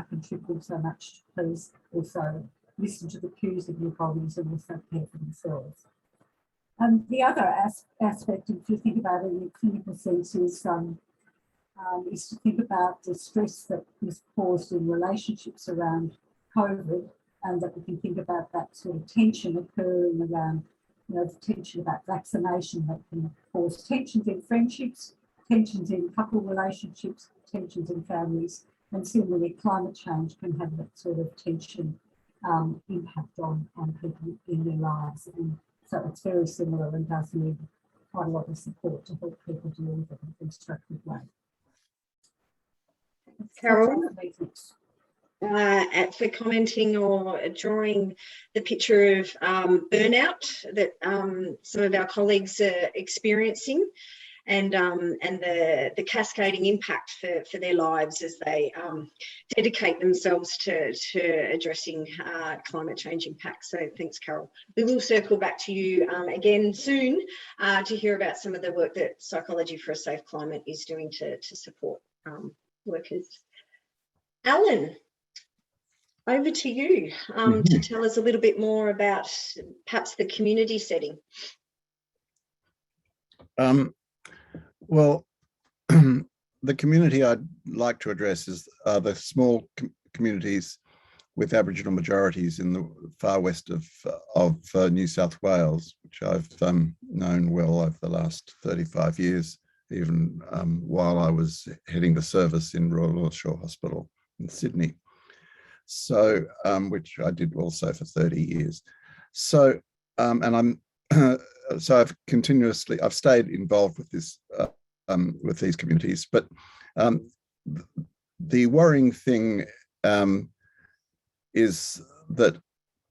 contributing so much. Please also listen to the cues of your bodies and also care for themselves. The other aspect, if you think about it in a clinical sense, is to think about the stress that is caused in relationships around COVID, and that we can think about that sort of tension occurring around, the tension about vaccination that can cause tensions in friendships, tensions in couple relationships, tensions in families, and similarly climate change can have that sort of tension impact on people in their lives. And so it's very similar and does need quite a lot of support to help people deal with it in a constructive way. Carol, for commenting or drawing the picture of burnout that some of our colleagues are experiencing, and the cascading impact for their lives as they dedicate themselves to addressing climate change impacts. So thanks, Carol. We will circle back to you again soon to hear about some of the work that Psychology for a Safe Climate is doing to support workers. Alan, over to you to tell us a little bit more about perhaps the community setting. Well, the community I'd like to address is the small communities with Aboriginal majorities in the far west of New South Wales, which I've known well over the last 35 years, even while I was heading the service in Royal North Shore Hospital in Sydney. So, which I did also for 30 years. So, and so I've stayed involved with this, with these communities, but the worrying thing is that,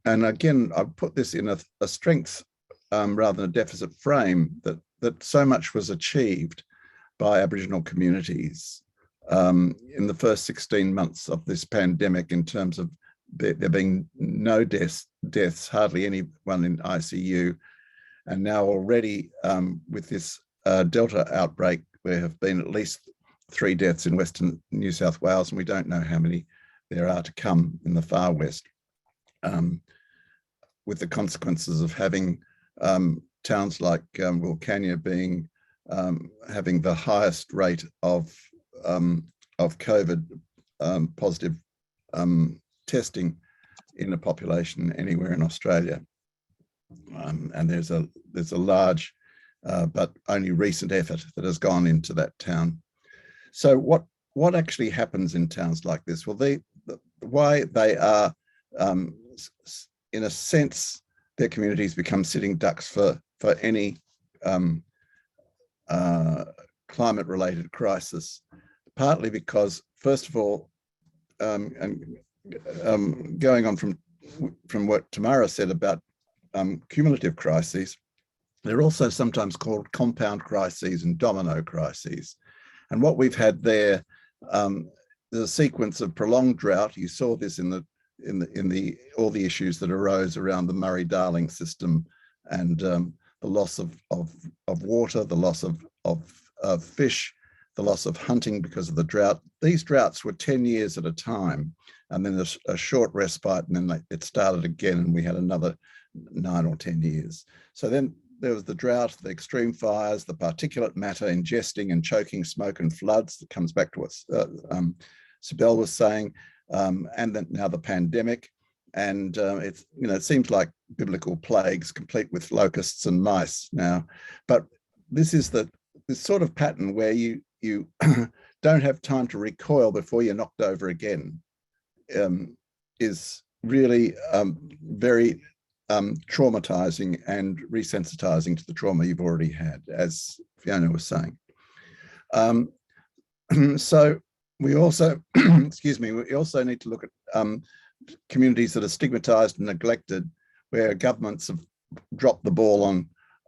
and again, I put this in a strength rather than a deficit frame, that so much was achieved by Aboriginal communities in the first 16 months of this pandemic, in terms of there being no deaths, hardly anyone in ICU. And now already with this Delta outbreak, there have been at least 3 deaths in Western New South Wales, and we don't know how many there are to come in the far west, with the consequences of having towns like Wilcannia being having the highest rate of COVID positive testing in the population anywhere in Australia. And there's a large but only recent effort that has gone into that town. So what actually happens in towns like this? Well, why they are, in a sense, their communities become sitting ducks for any climate-related crisis, partly because, first of all, and going on from what Tamara said about cumulative crises, they're also sometimes called compound crises and domino crises. And what we've had there, there's a sequence of prolonged drought. You saw this in all the issues that arose around the Murray-Darling system and the the loss of water, the loss of fish, the loss of hunting because of the drought. These droughts were 10 years at a time, and then a short respite, and then it started again, and we had another 9 or 10 years. So then there was the drought, the extreme fires, the particulate matter ingesting and choking smoke and floods. That comes back to what Cybele was saying, and then now the pandemic. And it seems like biblical plagues, complete with locusts and mice now. But this is this sort of pattern where you don't have time to recoil before you're knocked over again, is really very traumatizing and resensitizing to the trauma you've already had, as Fiona was saying. So we also, excuse me, we also need to look at communities that are stigmatized and neglected, where governments have dropped the ball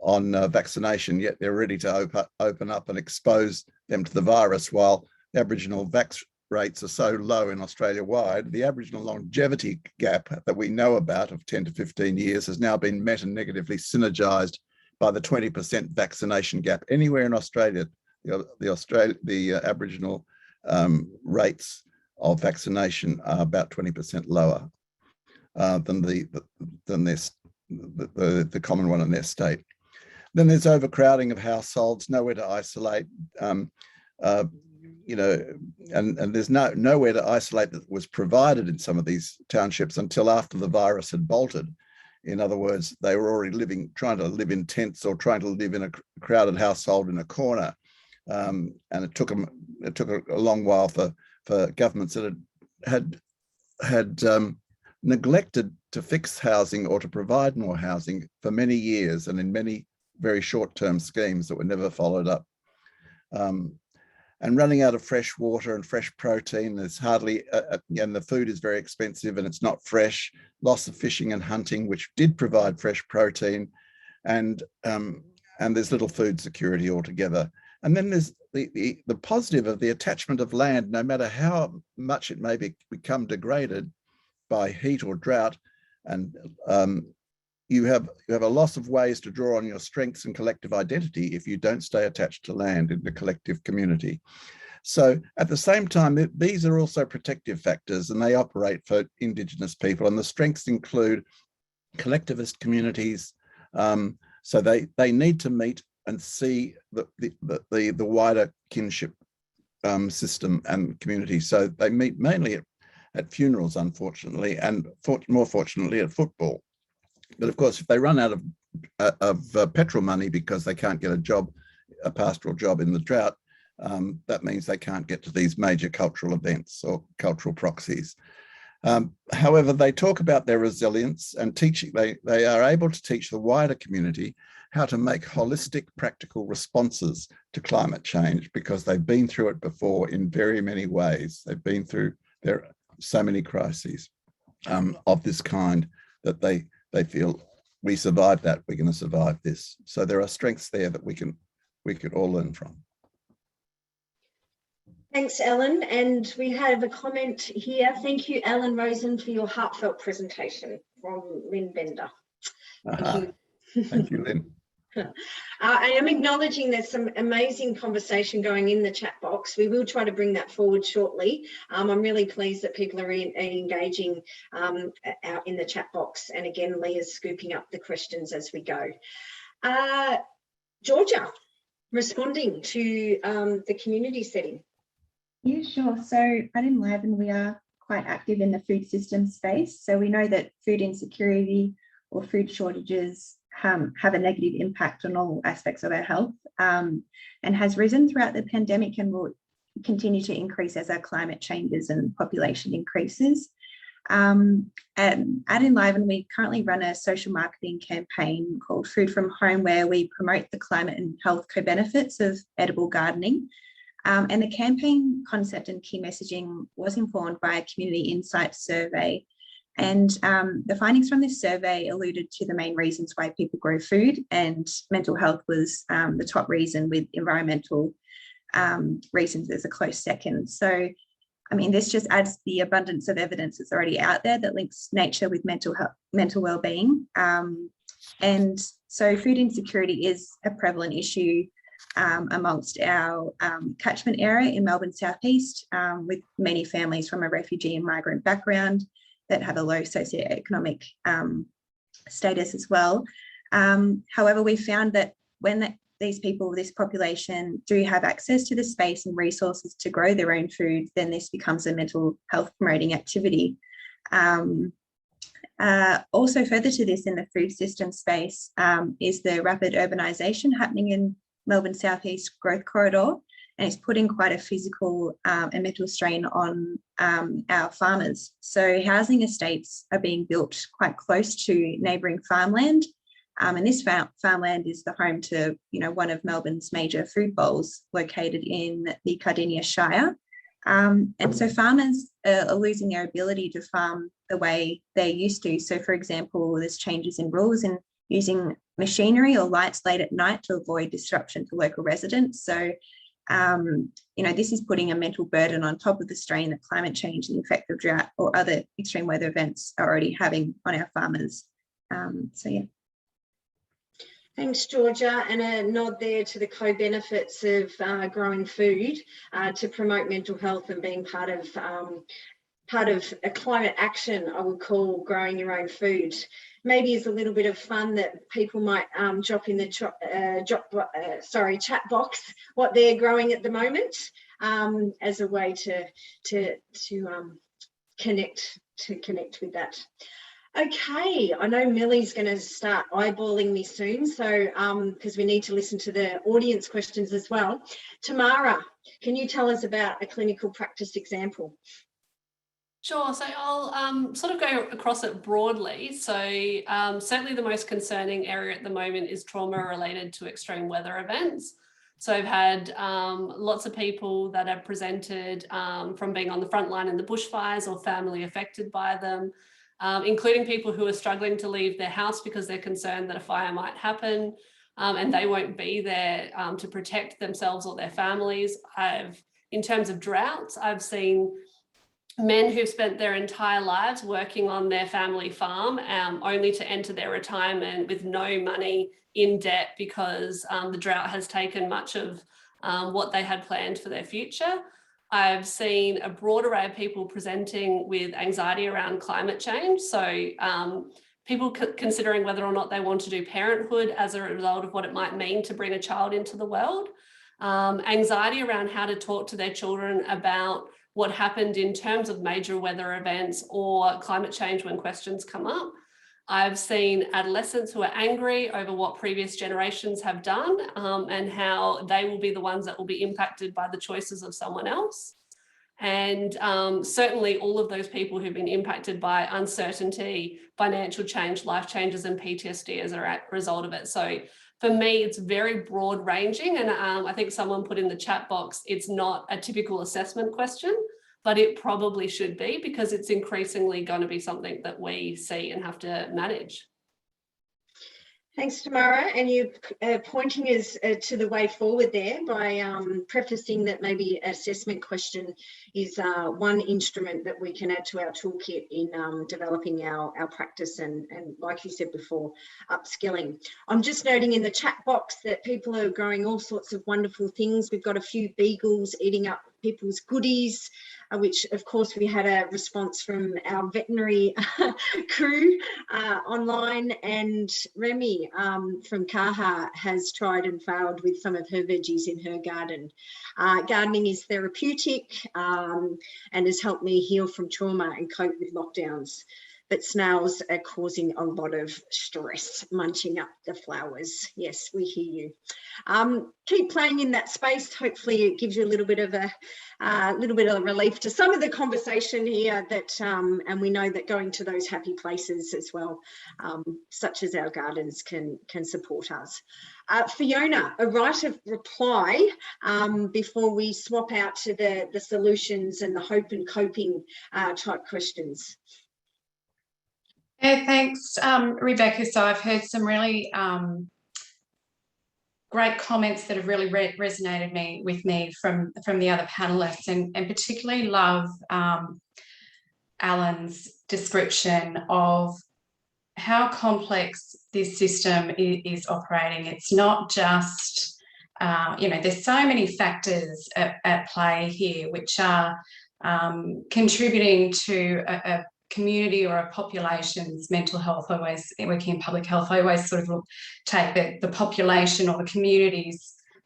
on vaccination, yet they're ready to open up and expose them to the virus, while the Aboriginal vax rates are so low in Australia wide. The Aboriginal longevity gap that we know about of 10 to 15 years has now been met and negatively synergized by the 20% vaccination gap. Anywhere in Australia, the Aboriginal rates of vaccination are about 20% lower than the common one in their state. Then there's overcrowding of households, nowhere to isolate, and there's nowhere to isolate that was provided in some of these townships until after the virus had bolted. In other words, they were already trying to live in tents or trying to live in a crowded household in a corner, and it took a long while for governments that had neglected to fix housing or to provide more housing for many years, and in many very short-term schemes that were never followed up. And running out of fresh water and fresh protein, there's hardly, and the food is very expensive and it's not fresh. Loss of fishing and hunting, which did provide fresh protein, and there's little food security altogether. And then there's the positive of the attachment of land, no matter how much it may become degraded by heat or drought, and you have a loss of ways to draw on your strengths and collective identity if you don't stay attached to land in the collective community. So at the same time, these are also protective factors, and they operate for Indigenous people, and the strengths include collectivist communities. So they need to meet and see the wider kinship system and community. So they meet mainly at funerals, unfortunately, and more fortunately at football. But of course, if they run out of petrol money because they can't get a pastoral job in the drought, that means they can't get to these major cultural events or cultural proxies. However, they talk about their resilience and teaching. They are able to teach the wider community how to make holistic, practical responses to climate change, because they've been through it before in very many ways. They've been through so many crises of this kind that they feel, we survived that, we're going to survive this. So there are strengths there that we could all learn from. Thanks, Ellen. And we have a comment here. Thank you, Ellen Rosen, for your heartfelt presentation, from Lynn Bender. Thank you. Thank you, Lynn. I am acknowledging there's some amazing conversation going in the chat box. We will try to bring that forward shortly. I'm really pleased that people are engaging out in the chat box. And again, Leah's scooping up the questions as we go. Georgia, responding to the community setting. Yeah, sure. So at Enliven, we are quite active in the food system space. So we know that food insecurity or food shortages have a negative impact on all aspects of our health, and has risen throughout the pandemic and will continue to increase as our climate changes and population increases. And at Enliven, we currently run a social marketing campaign called Food from Home, where we promote the climate and health co-benefits of edible gardening. And the campaign concept and key messaging was informed by a community insights survey. And the findings from this survey alluded to the main reasons why people grow food, and mental health was the top reason, with environmental reasons as a close second. So I mean, this just adds to the abundance of evidence that's already out there that links nature with mental health, mental well-being. And so food insecurity is a prevalent issue amongst our catchment area in Melbourne Southeast, with many families from a refugee and migrant background that have a low socioeconomic status as well. However, we found that when these people, this population, do have access to the space and resources to grow their own food, then this becomes a mental health promoting activity. Also further to this in the food system space is the rapid urbanisation happening in Melbourne Southeast Growth Corridor, and it's putting quite a physical and mental strain on our farmers. So housing estates are being built quite close to neighbouring farmland, and this farmland is the home to, you know, one of Melbourne's major food bowls located in the Cardinia Shire. And so farmers are losing their ability to farm the way they used to. So, for example, there's changes in rules in using machinery or lights late at night to avoid disruption to local residents. So, you know, this is putting a mental burden on top of the strain that climate change and the effect of drought or other extreme weather events are already having on our farmers. So, yeah. Thanks, Georgia, and a nod there to the co-benefits of growing food to promote mental health and being part of a climate action. I would call growing your own food. Maybe is a little bit of fun that people might drop in the chat box what they're growing at the moment as a way to connect with that. Okay, I know Millie's going to start eyeballing me soon, so because we need to listen to the audience questions as well. Tamara, can you tell us about a clinical practice example? Sure, so I'll sort of go across it broadly. So certainly the most concerning area at the moment is trauma related to extreme weather events. So I've had lots of people that have presented from being on the front line in the bushfires or family affected by them, including people who are struggling to leave their house because they're concerned that a fire might happen and they won't be there to protect themselves or their families. In terms of droughts, I've seen men who've spent their entire lives working on their family farm only to enter their retirement with no money, in debt, because the drought has taken much of what they had planned for their future. I've seen a broad array of people presenting with anxiety around climate change. So people considering whether or not they want to do parenthood as a result of what it might mean to bring a child into the world. Anxiety around how to talk to their children about what happened in terms of major weather events or climate change when questions come up. I've seen adolescents who are angry over what previous generations have done and how they will be the ones that will be impacted by the choices of someone else. And certainly all of those people who've been impacted by uncertainty, financial change, life changes and PTSD as a result of it. So for me, it's very broad ranging. And I think someone put in the chat box, it's not a typical assessment question, but it probably should be, because it's increasingly going to be something that we see and have to manage. Thanks, Tamara. And you pointing us to the way forward there by prefacing that maybe assessment question is one instrument that we can add to our toolkit in developing our practice and, like you said before, upskilling. I'm just noting in the chat box that people are growing all sorts of wonderful things. We've got a few beagles eating up people's goodies, which of course we had a response from our veterinary crew online, and Remy from CAHA has tried and failed with some of her veggies in her garden. Gardening is therapeutic and has helped me heal from trauma and cope with lockdowns. But snails are causing a lot of stress, munching up the flowers. Yes, we hear you. Keep playing in that space. Hopefully it gives you a little bit of relief to some of the conversation here, that and we know that going to those happy places as well, such as our gardens, can support us. Fiona, a right of reply before we swap out to the solutions and the hope and coping type questions. Yeah, thanks, Rebecca. So I've heard some really great comments that have really resonated with me from the other panelists, and particularly love Alan's description of how complex this system is operating. It's not just, there's so many factors at play here which are contributing to a community or a population's mental health. Always working in public health, I always sort of take the population or the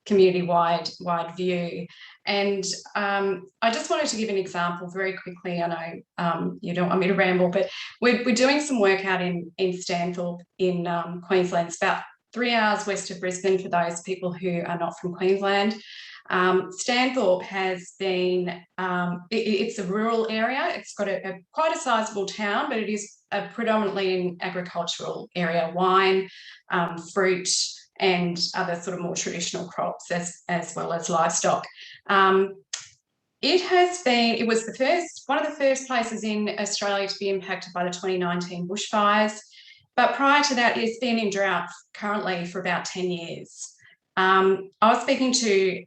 community-wide view. And I just wanted to give an example very quickly. I know you don't want me to ramble, but we're doing some work out in Stanthorpe in Queensland. It's about 3 hours west of Brisbane for those people who are not from Queensland. Stanthorpe has been, it's a rural area. It's got quite a sizable town, but it is predominantly an agricultural area, wine, fruit, and other sort of more traditional crops as well as livestock. It was one of the first places in Australia to be impacted by the 2019 bushfires, but prior to that, it's been in drought currently for about 10 years. I was speaking to,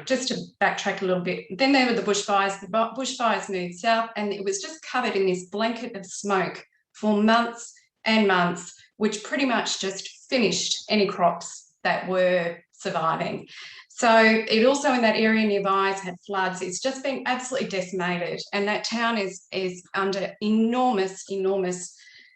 just to backtrack a little bit, then there were the bushfires. The bushfires moved south, and it was just covered in this blanket of smoke for months and months, which pretty much just finished any crops that were surviving. So it also, in that area nearby, has had floods. It's just been absolutely decimated, and that town is under enormous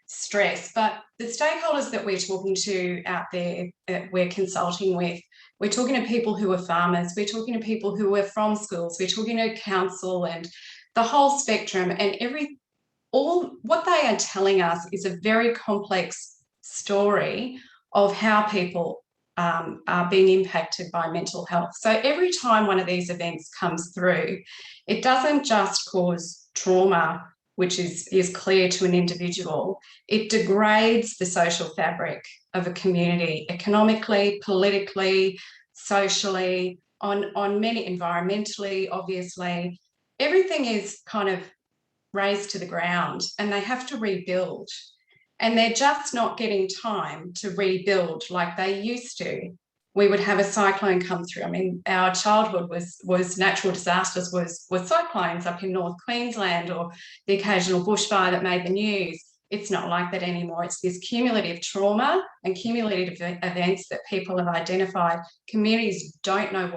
stress. But the stakeholders that we're talking to out there, that we're consulting with, we're talking to people who are farmers, we're talking to people who are from schools, we're talking to council and the whole spectrum, and what they are telling us is a very complex story of how people are being impacted by mental health. So every time one of these events comes through, it doesn't just cause trauma, which is clear to an individual. It degrades the social fabric of a community, economically, politically, socially, on many, environmentally, obviously. Everything is kind of razed to the ground, and they have to rebuild. And they're just not getting time to rebuild like they used to. We would have a cyclone come through. I mean, our childhood was natural disasters, was cyclones up in North Queensland, or the occasional bushfire that made the news. It's not like that anymore. It's this cumulative trauma and cumulative events that people have identified. Communities don't know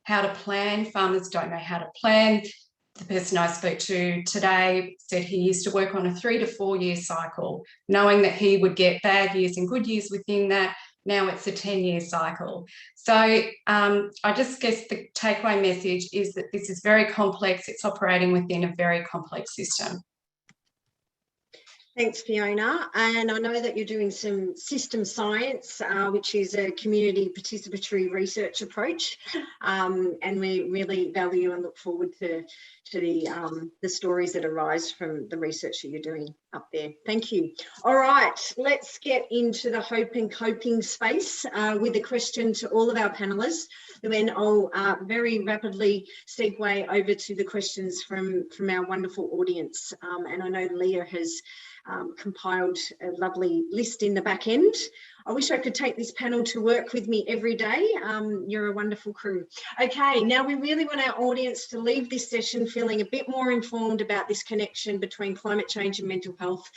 how to plan. Farmers don't know how to plan. The person I spoke to today said he used to work on a 3 to 4 year cycle, knowing that he would get bad years and good years within that. Now it's a 10-year cycle. So I just guess the takeaway message is that this is very complex. It's operating within a very complex system. Thanks, Fiona. And I know that you're doing some system science, which is a community participatory research approach. And we really value and look forward to the stories that arise from the research that you're doing up there. Thank you. All right, let's get into the hope and coping space with a question to all of our panelists. Then I'll very rapidly segue over to the questions from our wonderful audience. And I know Leah has compiled a lovely list in the back end. I wish I could take this panel to work with me every day. You're a wonderful crew. Okay, now we really want our audience to leave this session feeling a bit more informed about this connection between climate change and mental health,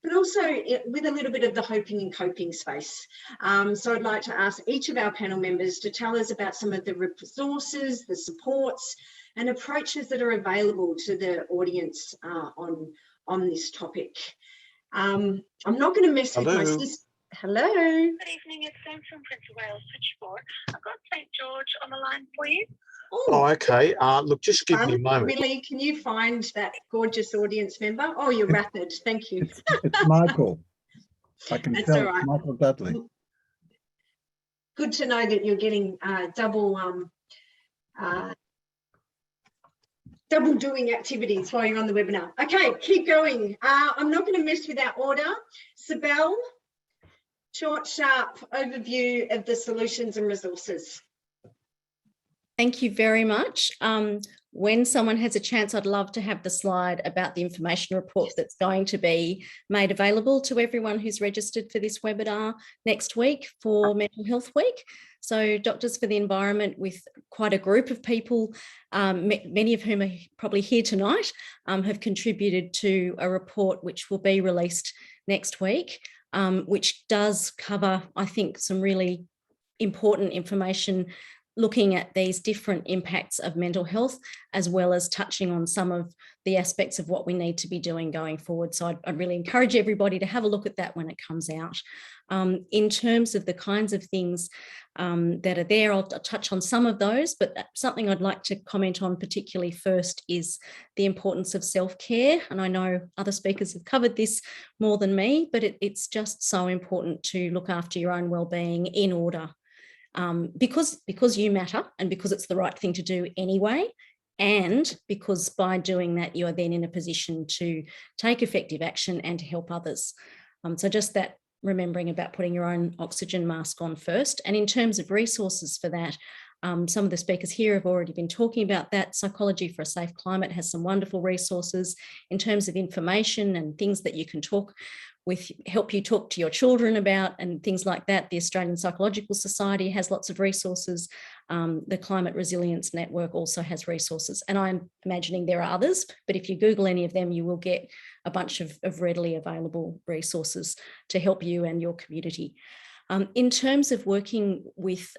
but also with a little bit of the hoping and coping space. So I'd like to ask each of our panel members to tell us about some of the resources, the supports and approaches that are available to the audience on this topic. I'm not going to mess with my sister. Hello. Good evening, it's Sam from Prince of Wales Switchboard. I've got St George on the line for you. Oh, okay. Look, just give me a moment. Really, can you find that gorgeous audience member? Oh, you're rapid. Thank you. It's Michael. I can tell. Right. Michael Dudley. Good to know that you're getting double doing activities while you're on the webinar. Okay, keep going. I'm not going to mess with our order. Cybele, short, sharp overview of the solutions and resources. Thank you very much. when someone has a chance, I'd love to have the slide about the information report that's going to be made available to everyone who's registered for this webinar next week for Mental Health Week. So Doctors for the Environment, with quite a group of people, many of whom are probably here tonight, have contributed to a report which will be released next week, which does cover, I think, some really important information looking at these different impacts of mental health, as well as touching on some of the aspects of what we need to be doing going forward. So I'd really encourage everybody to have a look at that when it comes out. In terms of the kinds of things that are there, I'll touch on some of those, but something I'd like to comment on particularly first is the importance of self-care. And I know other speakers have covered this more than me, but it's just so important to look after your own well-being in order. Because you matter, and because it's the right thing to do anyway, and because by doing that you are then in a position to take effective action and to help others. So just that, remembering about putting your own oxygen mask on first. And in terms of resources for that, some of the speakers here have already been talking about that. Psychology for a Safe Climate has some wonderful resources in terms of information and things that you can help you talk to your children about, and things like that. The Australian Psychological Society has lots of resources. The Climate Resilience Network also has resources, and I'm imagining there are others, but if you Google any of them, you will get a bunch of readily available resources to help you and your community. In terms of working with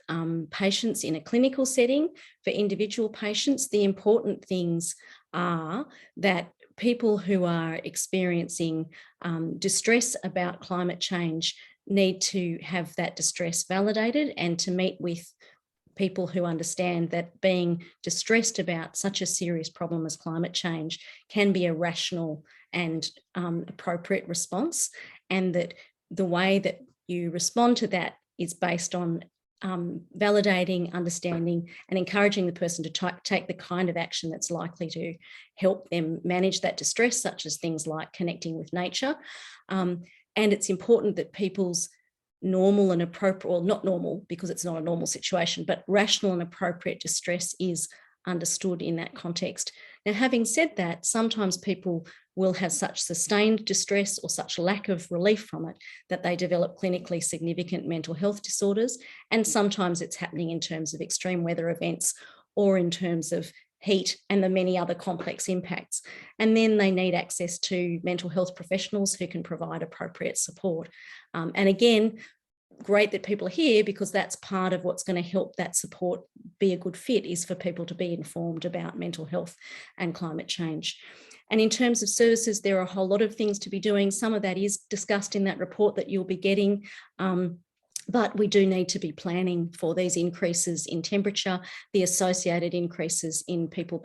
patients in a clinical setting, for individual patients, the important things are that people who are experiencing distress about climate change need to have that distress validated, and to meet with people who understand that being distressed about such a serious problem as climate change can be a rational and appropriate response, and that the way that you respond to that is based on validating, understanding, and encouraging the person to take the kind of action that's likely to help them manage that distress, such as things like connecting with nature. And it's important that people's normal and appropriate, well, not normal because it's not a normal situation, but rational and appropriate distress is understood in that context. Now, having said that, sometimes people will have such sustained distress or such lack of relief from it that they develop clinically significant mental health disorders. And sometimes it's happening in terms of extreme weather events or in terms of heat and the many other complex impacts. And then they need access to mental health professionals who can provide appropriate support. And again, great that people are here, because that's part of what's going to help that support be a good fit, is for people to be informed about mental health and climate change. And in terms of services, there are a whole lot of things to be doing. Some of that is discussed in that report that you'll be getting. But we do need to be planning for these increases in temperature, the associated increases in people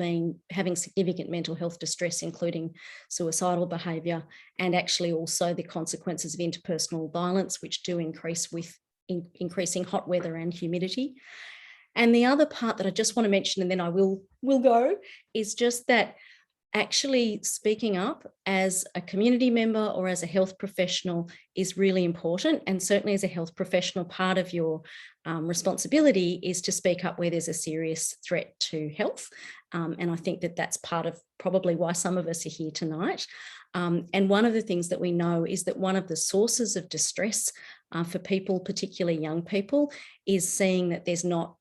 having significant mental health distress, including suicidal behaviour, and actually also the consequences of interpersonal violence, which do increase with increasing hot weather and humidity. And the other part that I just want to mention, and then I will go, is just that actually speaking up as a community member or as a health professional is really important. And certainly as a health professional, part of your responsibility is to speak up where there's a serious threat to health. And I think that that's part of probably why some of us are here tonight. And one of the things that we know is that one of the sources of distress for people, particularly young people, is seeing that there's not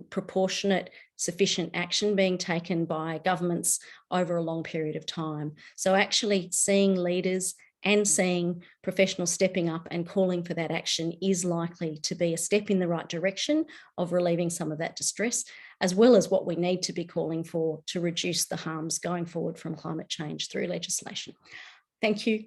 proportionate, sufficient action being taken by governments over a long period of time. So actually seeing leaders and seeing professionals stepping up and calling for that action is likely to be a step in the right direction of relieving some of that distress, as well as what we need to be calling for to reduce the harms going forward from climate change through legislation. Thank you.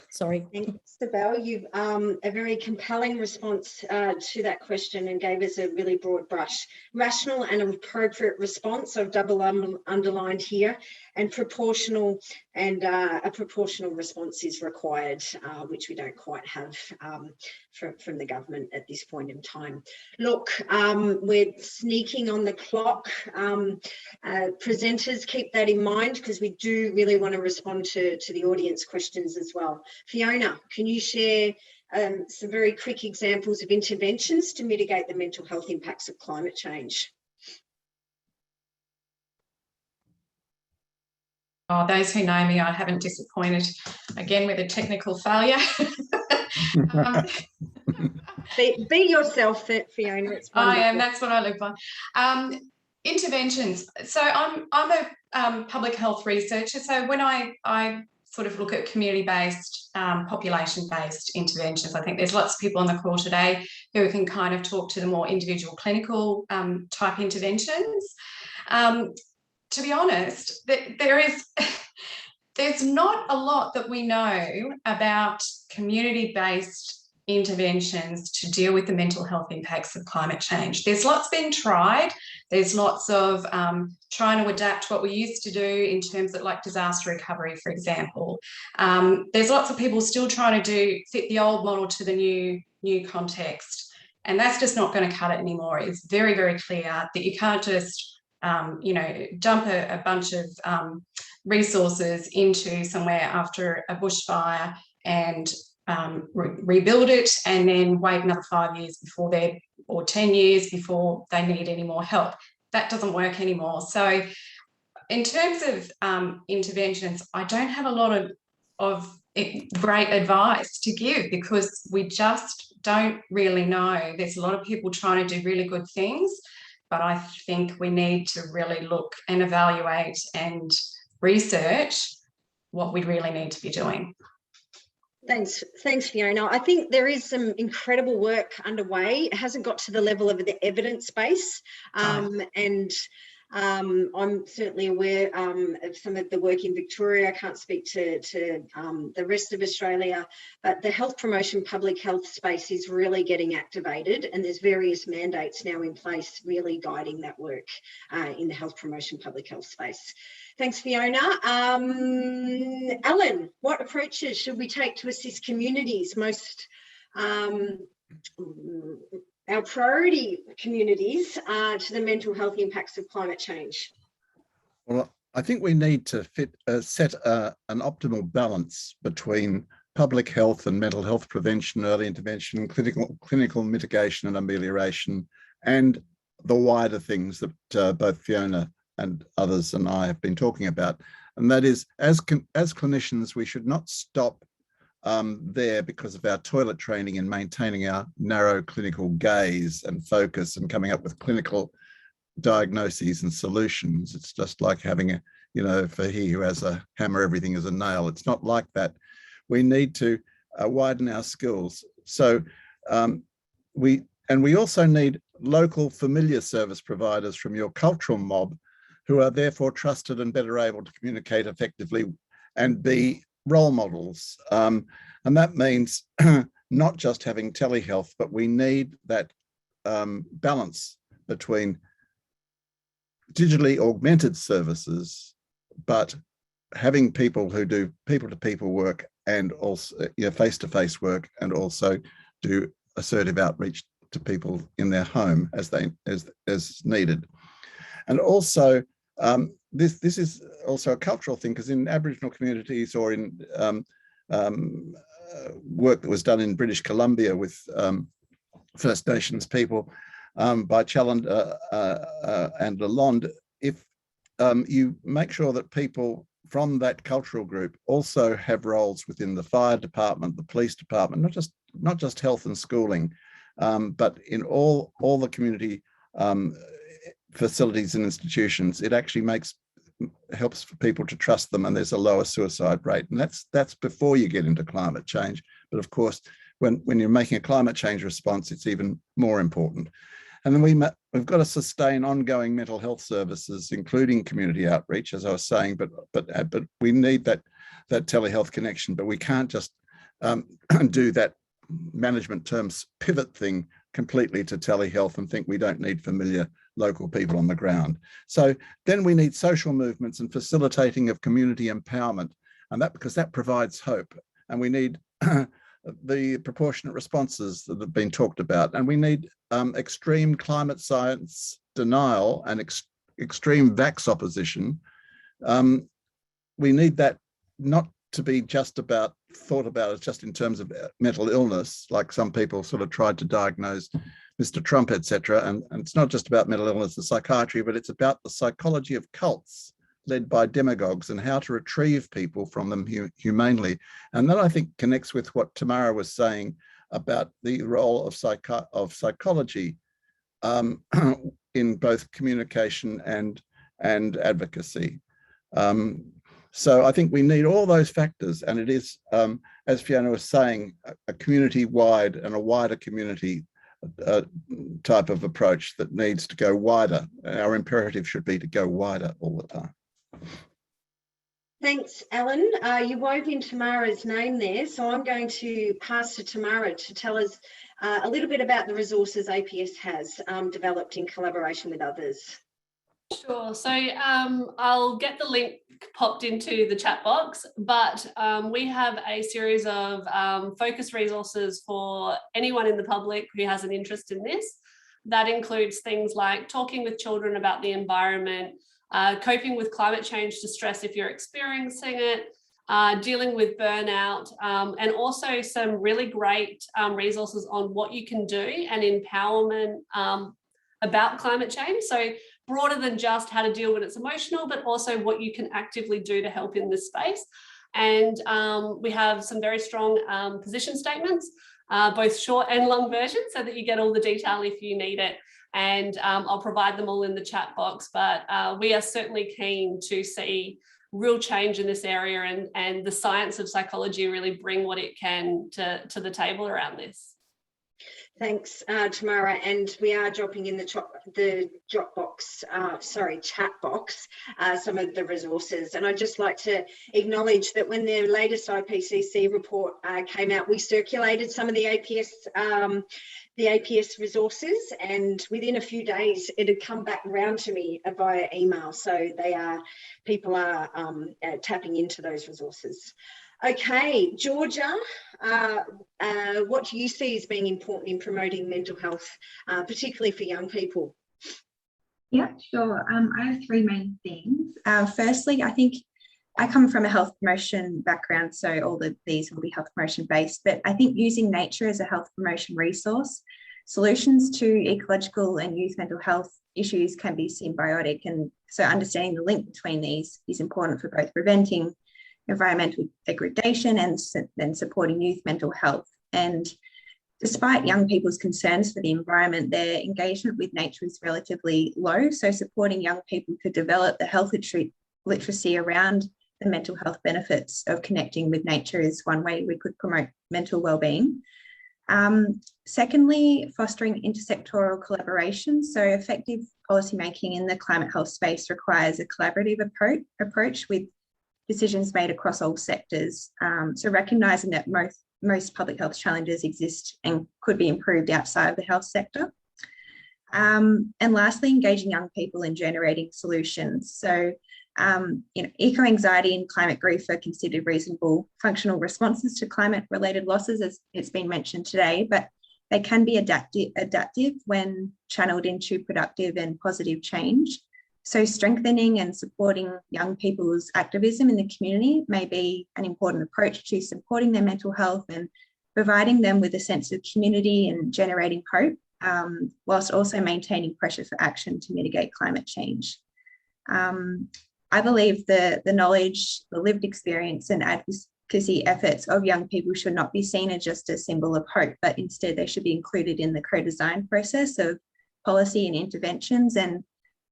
Sorry. Thanks, Cybele. You've a very compelling response to that question and gave us a really broad brush. Rational and appropriate response, I've double underlined here, and proportional, and a proportional response is required, which we don't quite have from the government at this point in time. Look, we're sneaking on the clock. Presenters, keep that in mind, because we do really want to respond to the audience questions as well. Fiona, can you share some very quick examples of interventions to mitigate the mental health impacts of climate change? Oh, those who know me, I haven't disappointed again with a technical failure. Be yourself, Fiona. It's wonderful. I am. That's what I live by. Interventions. So I'm a public health researcher. So when I sort of look at community-based, population-based interventions, I think there's lots of people on the call today who can kind of talk to the more individual clinical type interventions. To be honest, there's not a lot that we know about community-based interventions to deal with the mental health impacts of climate change. There's lots been tried. There's lots of trying to adapt what we used to do in terms of like disaster recovery, for example. There's lots of people still trying to fit the old model to the new context. And that's just not going to cut it anymore. It's very, very clear that you can't just dump a bunch of resources into somewhere after a bushfire and rebuild it and then wait another 5 years or 10 years before they need any more help. That doesn't work anymore. So in terms of interventions, I don't have a lot of great advice to give because we just don't really know. There's a lot of people trying to do really good things, but I think we need to really look and evaluate and research what we really need to be doing. Thanks, Fiona. I think there is some incredible work underway. It hasn't got to the level of the evidence base, and I'm certainly aware of some of the work in Victoria. I can't speak to the rest of Australia, but the health promotion public health space is really getting activated, and there's various mandates now in place really guiding that work in the health promotion public health space. Thanks, Fiona. Alan, what approaches should we take to assist communities, our priority communities, to the mental health impacts of climate change? Well, I think we need to set an optimal balance between public health and mental health prevention, early intervention, clinical mitigation and amelioration, and the wider things that both Fiona and others and I have been talking about. And that is, as clinicians, we should not stop there because of our toilet training and maintaining our narrow clinical gaze and focus and coming up with clinical diagnoses and solutions. It's just like having for he who has a hammer, everything is a nail. It's not like that. We need to widen our skills. So we also need local familiar service providers from your cultural mob who are therefore trusted and better able to communicate effectively and be role models. And that means not just having telehealth, but we need that balance between digitally augmented services, but having people who do people-to-people work and also face-to-face work, and also do assertive outreach to people in their home as needed. And also, this is also a cultural thing, because in Aboriginal communities or in work that was done in British Columbia with First Nations people by Challand and Lalonde, if you make sure that people from that cultural group also have roles within the fire department, the police department, not just health and schooling, but in all the community facilities and institutions, it actually helps for people to trust them, and there's a lower suicide rate. And that's before you get into climate change. But of course, when you're making a climate change response, it's even more important. And then we've got to sustain ongoing mental health services, including community outreach, as I was saying, but we need that telehealth connection, but we can't just do that management terms pivot thing completely to telehealth and think we don't need familiar local people on the ground. So then we need social movements and facilitating of community empowerment, and because that provides hope. And we need the proportionate responses that have been talked about, and we need extreme climate science denial and extreme vax opposition. We need that not to be just thought about as just in terms of mental illness, like some people sort of tried to diagnose Mr. Trump, etc. And it's not just about mental illness and psychiatry, but it's about the psychology of cults led by demagogues and how to retrieve people from them humanely. And that, I think, connects with what Tamara was saying about the role of psychology in both communication and advocacy. So I think we need all those factors, and it is, as Fiona was saying, a community-wide and a wider community type of approach that needs to go wider. Our imperative should be to go wider all the time. Thanks, Alan. You wove in Tamara's name there, so I'm going to pass to Tamara to tell us a little bit about the resources APS has developed in collaboration with others. Sure. So I'll get the link popped into the chat box, but we have a series of focus resources for anyone in the public who has an interest in this. That includes things like talking with children about the environment, coping with climate change distress if you're experiencing it, dealing with burnout, and also some really great resources on what you can do and empowerment about climate change. So broader than just how to deal when it's emotional, but also what you can actively do to help in this space. And we have some very strong position statements, both short and long versions, so that you get all the detail if you need it. And I'll provide them all in the chat box, but we are certainly keen to see real change in this area, and the science of psychology really bring what it can to the table around this. Thanks, Tamara, and we are dropping in the chat box some of the resources. And I'd just like to acknowledge that when the latest IPCC report came out, we circulated some of the APS resources, and within a few days it had come back around to me via email. So people are tapping into those resources. Okay, Georgia, what do you see as being important in promoting mental health, particularly for young people? Yeah, sure. I have three main things. Firstly, I think I come from a health promotion background, so all of these will be health promotion based, but I think using nature as a health promotion resource, solutions to ecological and youth mental health issues can be symbiotic. And so understanding the link between these is important for both preventing environmental degradation and then supporting youth mental health. And despite young people's concerns for the environment, their engagement with nature is relatively low. So supporting young people to develop the health literacy around the mental health benefits of connecting with nature is one way we could promote mental wellbeing. Secondly, fostering intersectoral collaboration. So effective policymaking in the climate health space requires a collaborative approach with decisions made across all sectors. So recognising that most public health challenges exist and could be improved outside of the health sector. And lastly, engaging young people in generating solutions. So, eco-anxiety and climate grief are considered reasonable functional responses to climate-related losses, as it's been mentioned today, but they can be adaptive when channeled into productive and positive change. So strengthening and supporting young people's activism in the community may be an important approach to supporting their mental health and providing them with a sense of community and generating hope, whilst also maintaining pressure for action to mitigate climate change. I believe the knowledge, the lived experience and advocacy efforts of young people should not be seen as just a symbol of hope, but instead they should be included in the co-design process of policy and interventions and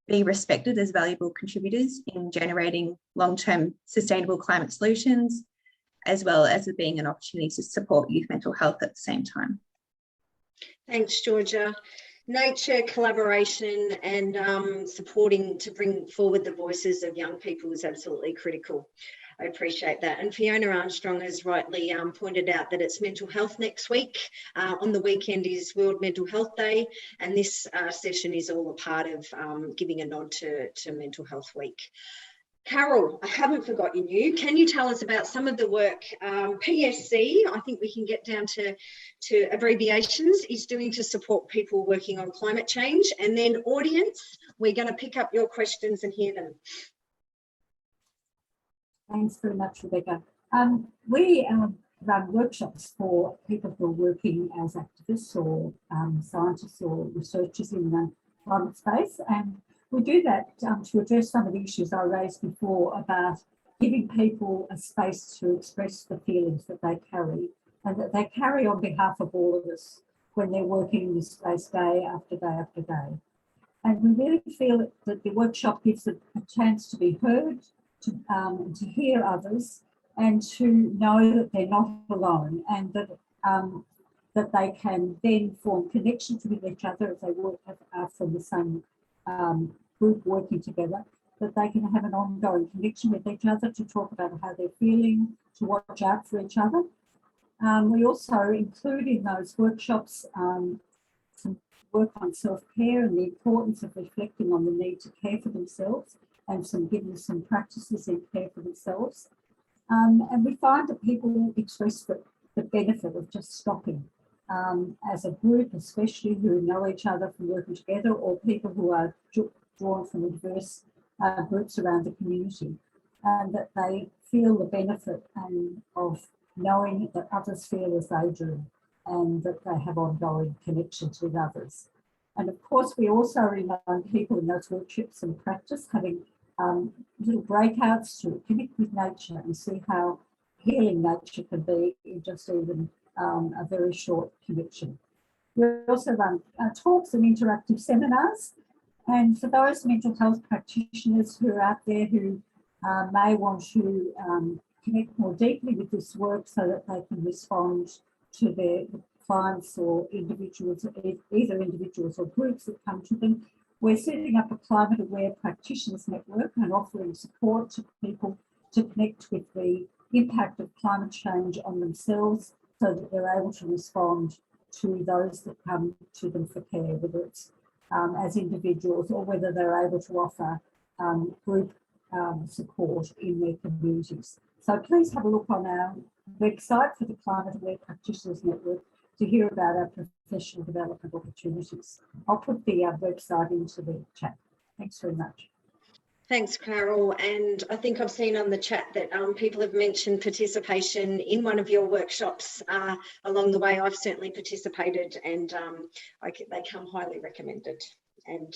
be respected as valuable contributors in generating long-term sustainable climate solutions, as well as it being an opportunity to support youth mental health at the same time. Thanks, Georgia. Nature, collaboration and supporting to bring forward the voices of young people is absolutely critical. I appreciate that. And Fiona Armstrong has rightly pointed out that it's mental health next week. On the weekend is World Mental Health Day, and this session is all a part of giving a nod to Mental Health Week. Carol, I haven't forgotten you. Can you tell us about some of the work PSC, I think we can get down to abbreviations, is doing to support people working on climate change? And then audience, we're going to pick up your questions and hear them. Thanks very much, Rebecca. We run workshops for people who are working as activists or scientists or researchers in the climate space. And We do that to address some of the issues I raised before about giving people a space to express the feelings that they carry and that they carry on behalf of all of us when they're working in this space day after day after day. And we really feel that the workshop gives a chance to be heard, to hear others, and to know that they're not alone, and that that they can then form connections with each other as they work from the same group working together, that they can have an ongoing connection with each other to talk about how they're feeling, to watch out for each other. We also include in those workshops some work on self-care and the importance of reflecting on the need to care for themselves, and giving some practices in care for themselves. And we find that people express the benefit of just stopping as a group, especially who know each other from working together, or people who are drawn from diverse groups around the community, and that they feel the benefit of knowing that others feel as they do, and that they have ongoing connections with others. And of course, we also remind people in those workshops and practice having little breakouts to connect with nature and see how healing nature can be in just even a very short connection. We also run talks and interactive seminars. And for those mental health practitioners who are out there who may want to connect more deeply with this work so that they can respond to their clients or individuals, either individuals or groups that come to them, we're setting up a climate aware practitioners network and offering support to people to connect with the impact of climate change on themselves so that they're able to respond to those that come to them for care, whether it's as individuals or whether they're able to offer group support in their communities. So please have a look on our website for the Climate Aware Practitioners Network to hear about our professional development opportunities. I'll put the website into the chat. Thanks very much. Thanks, Carol. And I think I've seen on the chat that people have mentioned participation in one of your workshops along the way. I've certainly participated, and they come highly recommended. And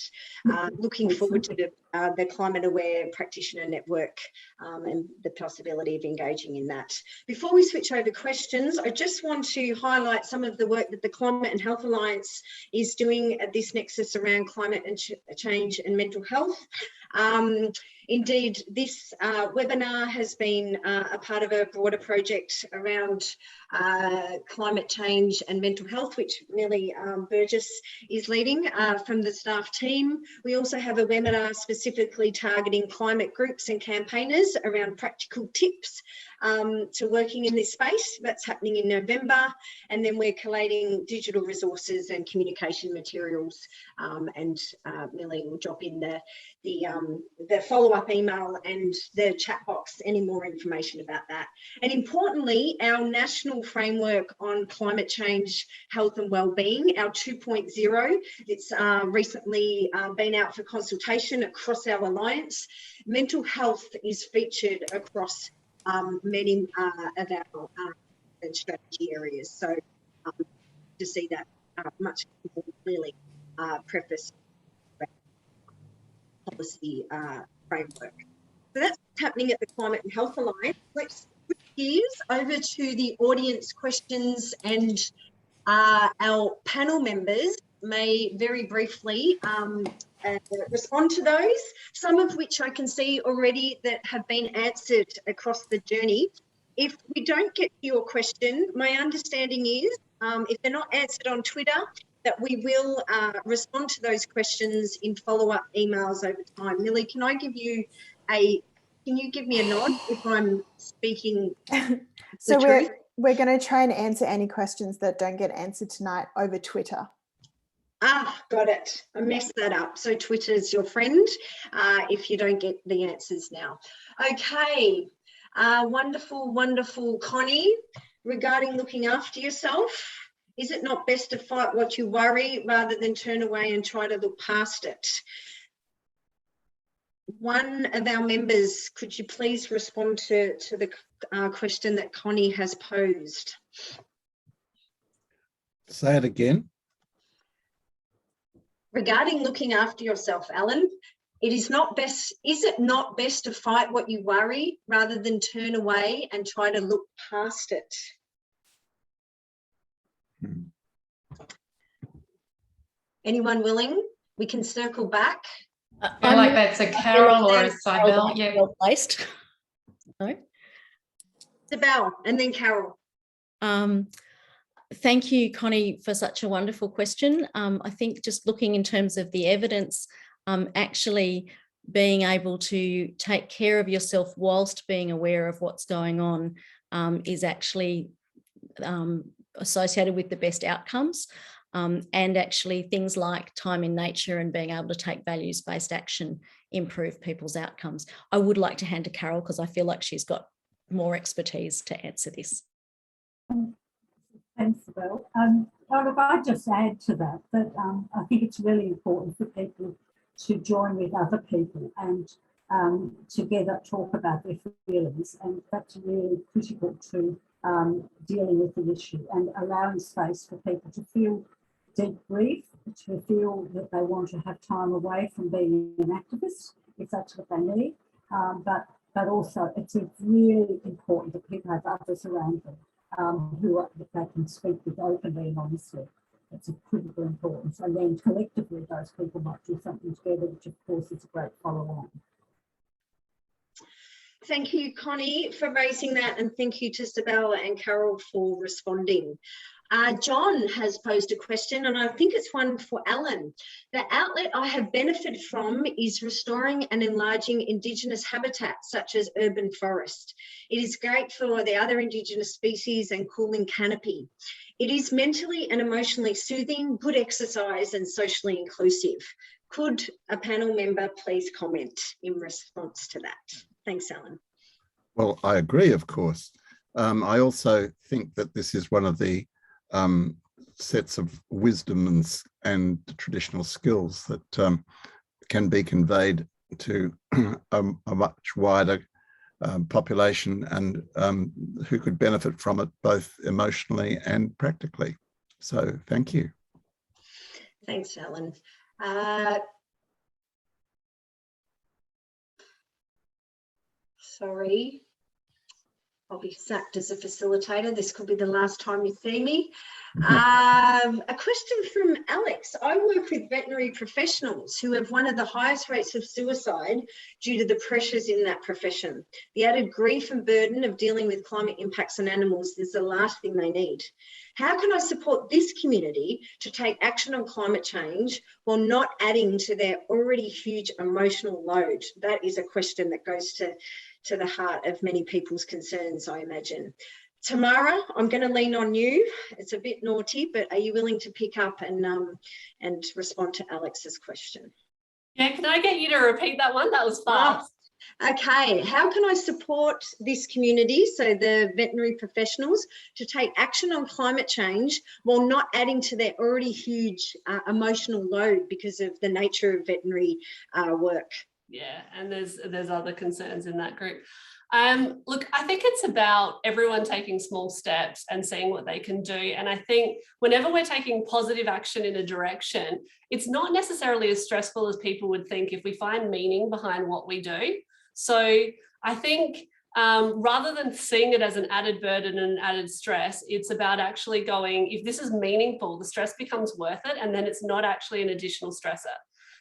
looking forward to the Climate Aware Practitioner Network and the possibility of engaging in that. Before we switch over questions, I just want to highlight some of the work that the Climate and Health Alliance is doing at this nexus around climate and change and mental health. Indeed, this webinar has been a part of a broader project around climate change and mental health, which Millie Burgess is leading from the staff team. We also have a webinar specifically targeting climate groups and campaigners around practical tips to working in this space. That's happening in November. And then we're collating digital resources and communication materials, and Millie will drop in the follow-up email and the chat box, any more information about that. And importantly, our national framework on climate change, health and wellbeing, our 2.0, it's recently been out for consultation across our alliance. Mental health is featured across many of our strategy areas. So to see that much more clearly prefaced policy framework. So that's what's happening at the Climate and Health Alliance. Let's switch gears over to the audience questions, and our panel members may very briefly respond to those, some of which I can see already that have been answered across the journey. If we don't get to your question, my understanding is if they're not answered on Twitter, that we will respond to those questions in follow-up emails over time. Millie, can you give me a nod if I'm speaking So the truth? we're going to try and answer any questions that don't get answered tonight over Twitter. Got it. I messed that up. So Twitter's your friend if you don't get the answers now. Okay. Wonderful, wonderful. Connie, regarding looking after yourself, is it not best to fight what you worry rather than turn away and try to look past it? One of our members, could you please respond to the question that Connie has posed? Say it again. Regarding looking after yourself, Alan, Is it not best to fight what you worry rather than turn away and try to look past it? Anyone willing? We can circle back. I feel like that's a Carol or a Cybele. Yeah. Well placed. No. Cybele and then Carol. Thank you, Connie, for such a wonderful question. I think just looking in terms of the evidence, actually being able to take care of yourself whilst being aware of what's going on is actually associated with the best outcomes. And actually things like time in nature and being able to take values-based action improve people's outcomes. I would like to hand to Carol because I feel like she's got more expertise to answer this. Thanks, Bill. If I just add to that, I think it's really important for people to join with other people and together talk about their feelings, and that's really critical to dealing with the issue and allowing space for people to feel deep grief, to feel that they want to have time away from being an activist, if that's what they need. But also it's really important that people have others around them that they can speak with openly and honestly. It's of critical importance. And then collectively, those people might do something together, which of course is a great follow-on. Thank you, Connie, for raising that, and thank you to Cybele and Carol for responding. John has posed a question, and I think it's one for Alan. The outlet I have benefited from is restoring and enlarging Indigenous habitats such as urban forest. It is great for the other Indigenous species and cooling canopy. It is mentally and emotionally soothing, good exercise and socially inclusive. Could a panel member please comment in response to that? Thanks, Alan. Well, I agree, of course. I also think that this is one of the sets of wisdom and traditional skills that can be conveyed to a much wider population and who could benefit from it both emotionally and practically. So thank you. Thanks, Alan. Sorry, I'll be sacked as a facilitator. This could be the last time you see me. A question from Alex. I work with veterinary professionals who have one of the highest rates of suicide due to the pressures in that profession. The added grief and burden of dealing with climate impacts on animals is the last thing they need. How can I support this community to take action on climate change while not adding to their already huge emotional load? That is a question that goes to the heart of many people's concerns, I imagine. Tamara, I'm going to lean on you. It's a bit naughty, but are you willing to pick up and respond to Alex's question? Yeah, can I get you to repeat that one? That was fast. Okay, how can I support this community, so the veterinary professionals, to take action on climate change while not adding to their already huge emotional load because of the nature of veterinary work? Yeah, and there's other concerns in that group. Look, I think it's about everyone taking small steps and seeing what they can do. And I think whenever we're taking positive action in a direction, it's not necessarily as stressful as people would think if we find meaning behind what we do. So I think rather than seeing it as an added burden and an added stress, it's about actually going, if this is meaningful, the stress becomes worth it, and then it's not actually an additional stressor.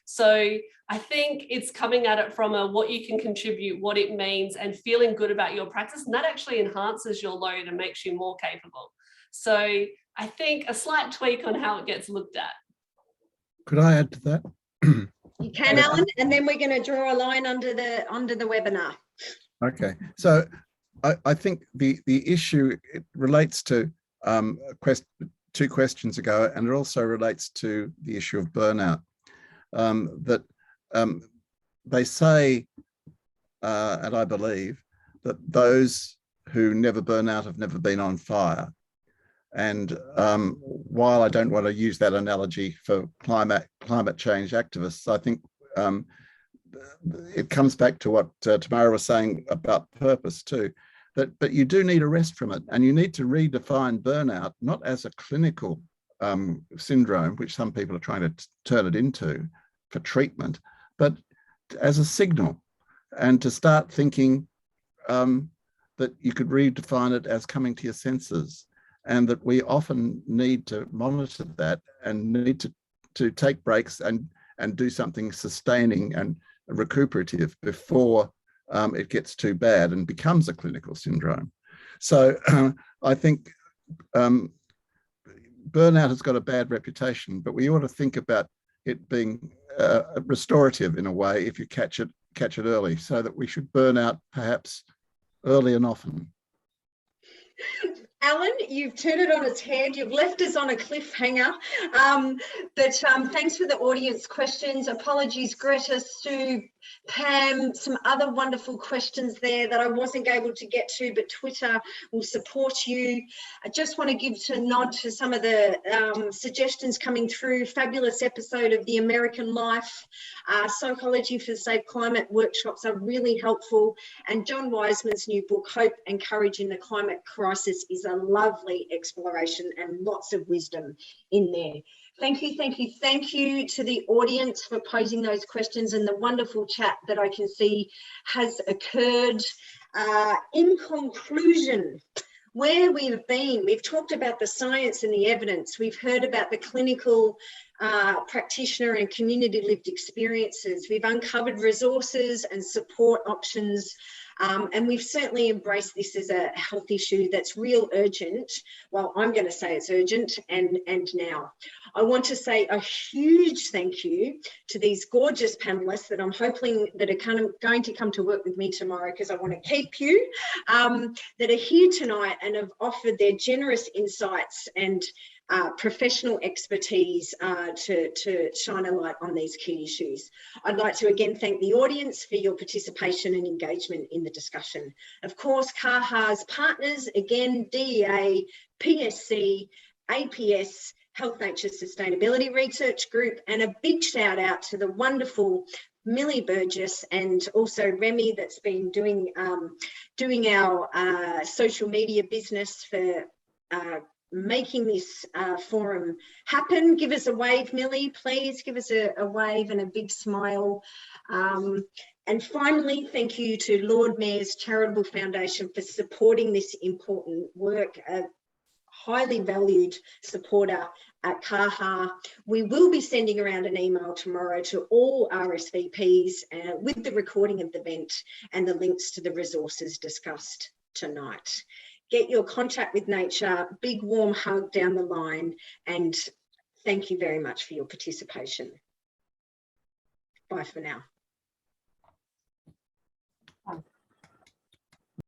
So I think it's coming at it from what you can contribute, what it means, and feeling good about your practice. And that actually enhances your load and makes you more capable. So I think a slight tweak on how it gets looked at. Could I add to that? You can, Alan, and then we're going to draw a line under the webinar. Okay, so I think the issue, it relates to two questions ago, and it also relates to the issue of burnout. That they say, and I believe, that those who never burn out have never been on fire. And while I don't want to use that analogy for climate change activists, I think it comes back to what Tamara was saying about purpose too, but you do need a rest from it, and you need to redefine burnout, not as a clinical syndrome, which some people are trying to turn it into for treatment, but as a signal, and to start thinking that you could redefine it as coming to your senses, and that we often need to monitor that and need to take breaks and do something sustaining and recuperative before it gets too bad and becomes a clinical syndrome. So I think burnout has got a bad reputation, but we ought to think about it being restorative in a way if you catch it early, so that we should burn out perhaps early and often. Alan, you've turned it on its head. You've left us on a cliffhanger. But thanks for the audience questions. Apologies, Greta, Sue, Pam, some other wonderful questions there that I wasn't able to get to, but Twitter will support you. I just want to give a nod to some of the suggestions coming through. Fabulous episode of The American Life. Psychology for Safe Climate workshops are really helpful. And John Wiseman's new book, Hope and Courage in the Climate Crisis, is a lovely exploration and lots of wisdom in there. Thank you, thank you, thank you to the audience for posing those questions and the wonderful chat that I can see has occurred. In conclusion, where we've been, we've talked about the science and the evidence. We've heard about the clinical practitioner and community lived experiences. We've uncovered resources and support options. And we've certainly embraced this as a health issue that's real urgent. Well, I'm going to say it's urgent and now. I want to say a huge thank you to these gorgeous panelists that I'm hoping that are going to come to work with me tomorrow, because I want to keep you, that are here tonight and have offered their generous insights and professional expertise to shine a light on these key issues. I'd like to again thank the audience for your participation and engagement in the discussion. Of course, CAHA's partners, again, DEA, PSC, APS, Health Nature Sustainability Research Group, and a big shout out to the wonderful Millie Burgess and also Remy that's been doing our social media business for making this forum happen. Give us a wave, Millie, please give us a wave and a big smile. And finally, thank you to Lord Mayor's Charitable Foundation for supporting this important work, a highly valued supporter at CAHA. We will be sending around an email tomorrow to all RSVPs with the recording of the event and the links to the resources discussed tonight. Get your contact with nature, big warm hug down the line, and thank you very much for your participation. Bye for now.